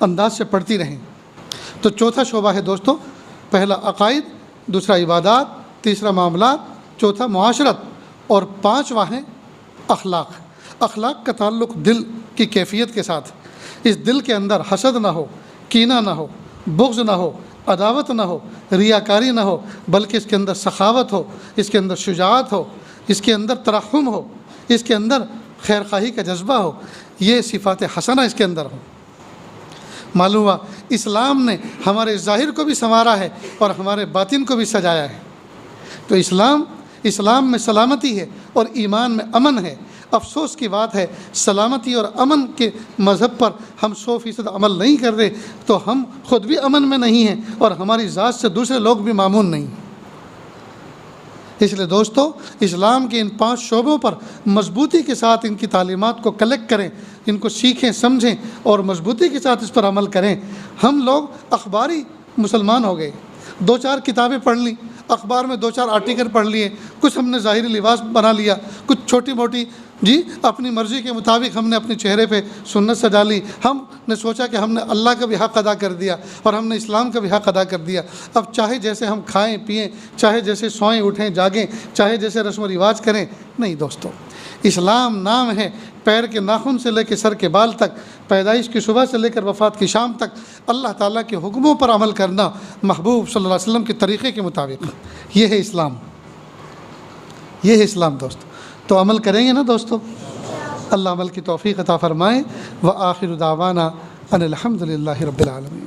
अंदाज से पढ़ती रहें। तो चौथा शोबा है दोस्तों, पहला अक़ाइद, दूसरा इबादात, तीसरा मामलात, चौथा मुआशरत और पाँचवा है अखलाक। अखलाक का ताल्लुक़ दिल की कैफियत के साथ। इस दिल के अंदर हसद ना हो, कीना ना हो, बुग़्ज़ ना हो, अदावत ना हो, रियाकारी ना हो, बल्कि इसके अंदर सखावत हो, इसके अंदर शुजाअत हो, इसके अंदर तरहुम हो, इसके अंदर खैर ख़ाही का जज्बा हो, ये सिफ़ात हसना इसके अंदर हो। मालूम हुआ इस्लाम ने हमारे ज़ाहिर को भी संवारा है और हमारे बातिन को भी सजाया है। तो इस्लाम में सलामती है और ईमान में अमन है। अफसोस की बात है सलामती और अमन के मज़हब पर हम 100% अमल नहीं कर रहे, तो हम ख़ुद भी अमन में नहीं हैं और हमारी ज़ात से दूसरे लोग भी मामून नहीं। इसलिए दोस्तों इस्लाम के इन 5 शोबों पर मजबूती के साथ इनकी तालीमात को कलेक्ट करें, इनको सीखें समझें और मजबूती के साथ इस पर अमल करें। हम लोग अखबारी मुसलमान हो गए, 2-4 किताबें पढ़ लीं, अखबार में 2-4 आर्टिकल पढ़ लिए, कुछ हमने ज़ाहिरी लिबास बना लिया, कुछ छोटी मोटी जी अपनी मर्ज़ी के मुताबिक हमने अपने चेहरे पे सुन्नत सजा ली। हमने सोचा कि हमने अल्लाह का भी हक़ अदा कर दिया और हमने इस्लाम का भी हक़ अदा कर दिया। अब चाहे जैसे हम खाएं पिएं, चाहे जैसे सोएं उठें जागें, चाहे जैसे रस्म व रिवाज करें, नहीं दोस्तों, इस्लाम नाम है पैर के नाखून से लेकर सर के बाल तक, पैदाइश की सुबह से लेकर वफ़ात की शाम तक अल्लाह ताला के हुक्मों पर अमल करना महबूब सल्लल्लाहु अलैहि वसल्लम के तरीक़े के मुताबिक। ये है इस्लाम, ये है इस्लाम दोस्तों। तो अमल करेंगे ना दोस्तों? अल्लाह अमल की तौफ़ीक़ अता फ़रमाए। व आखिर दावाना अनिल हम्दुलिल्लाहि रब्बिल आलमीन।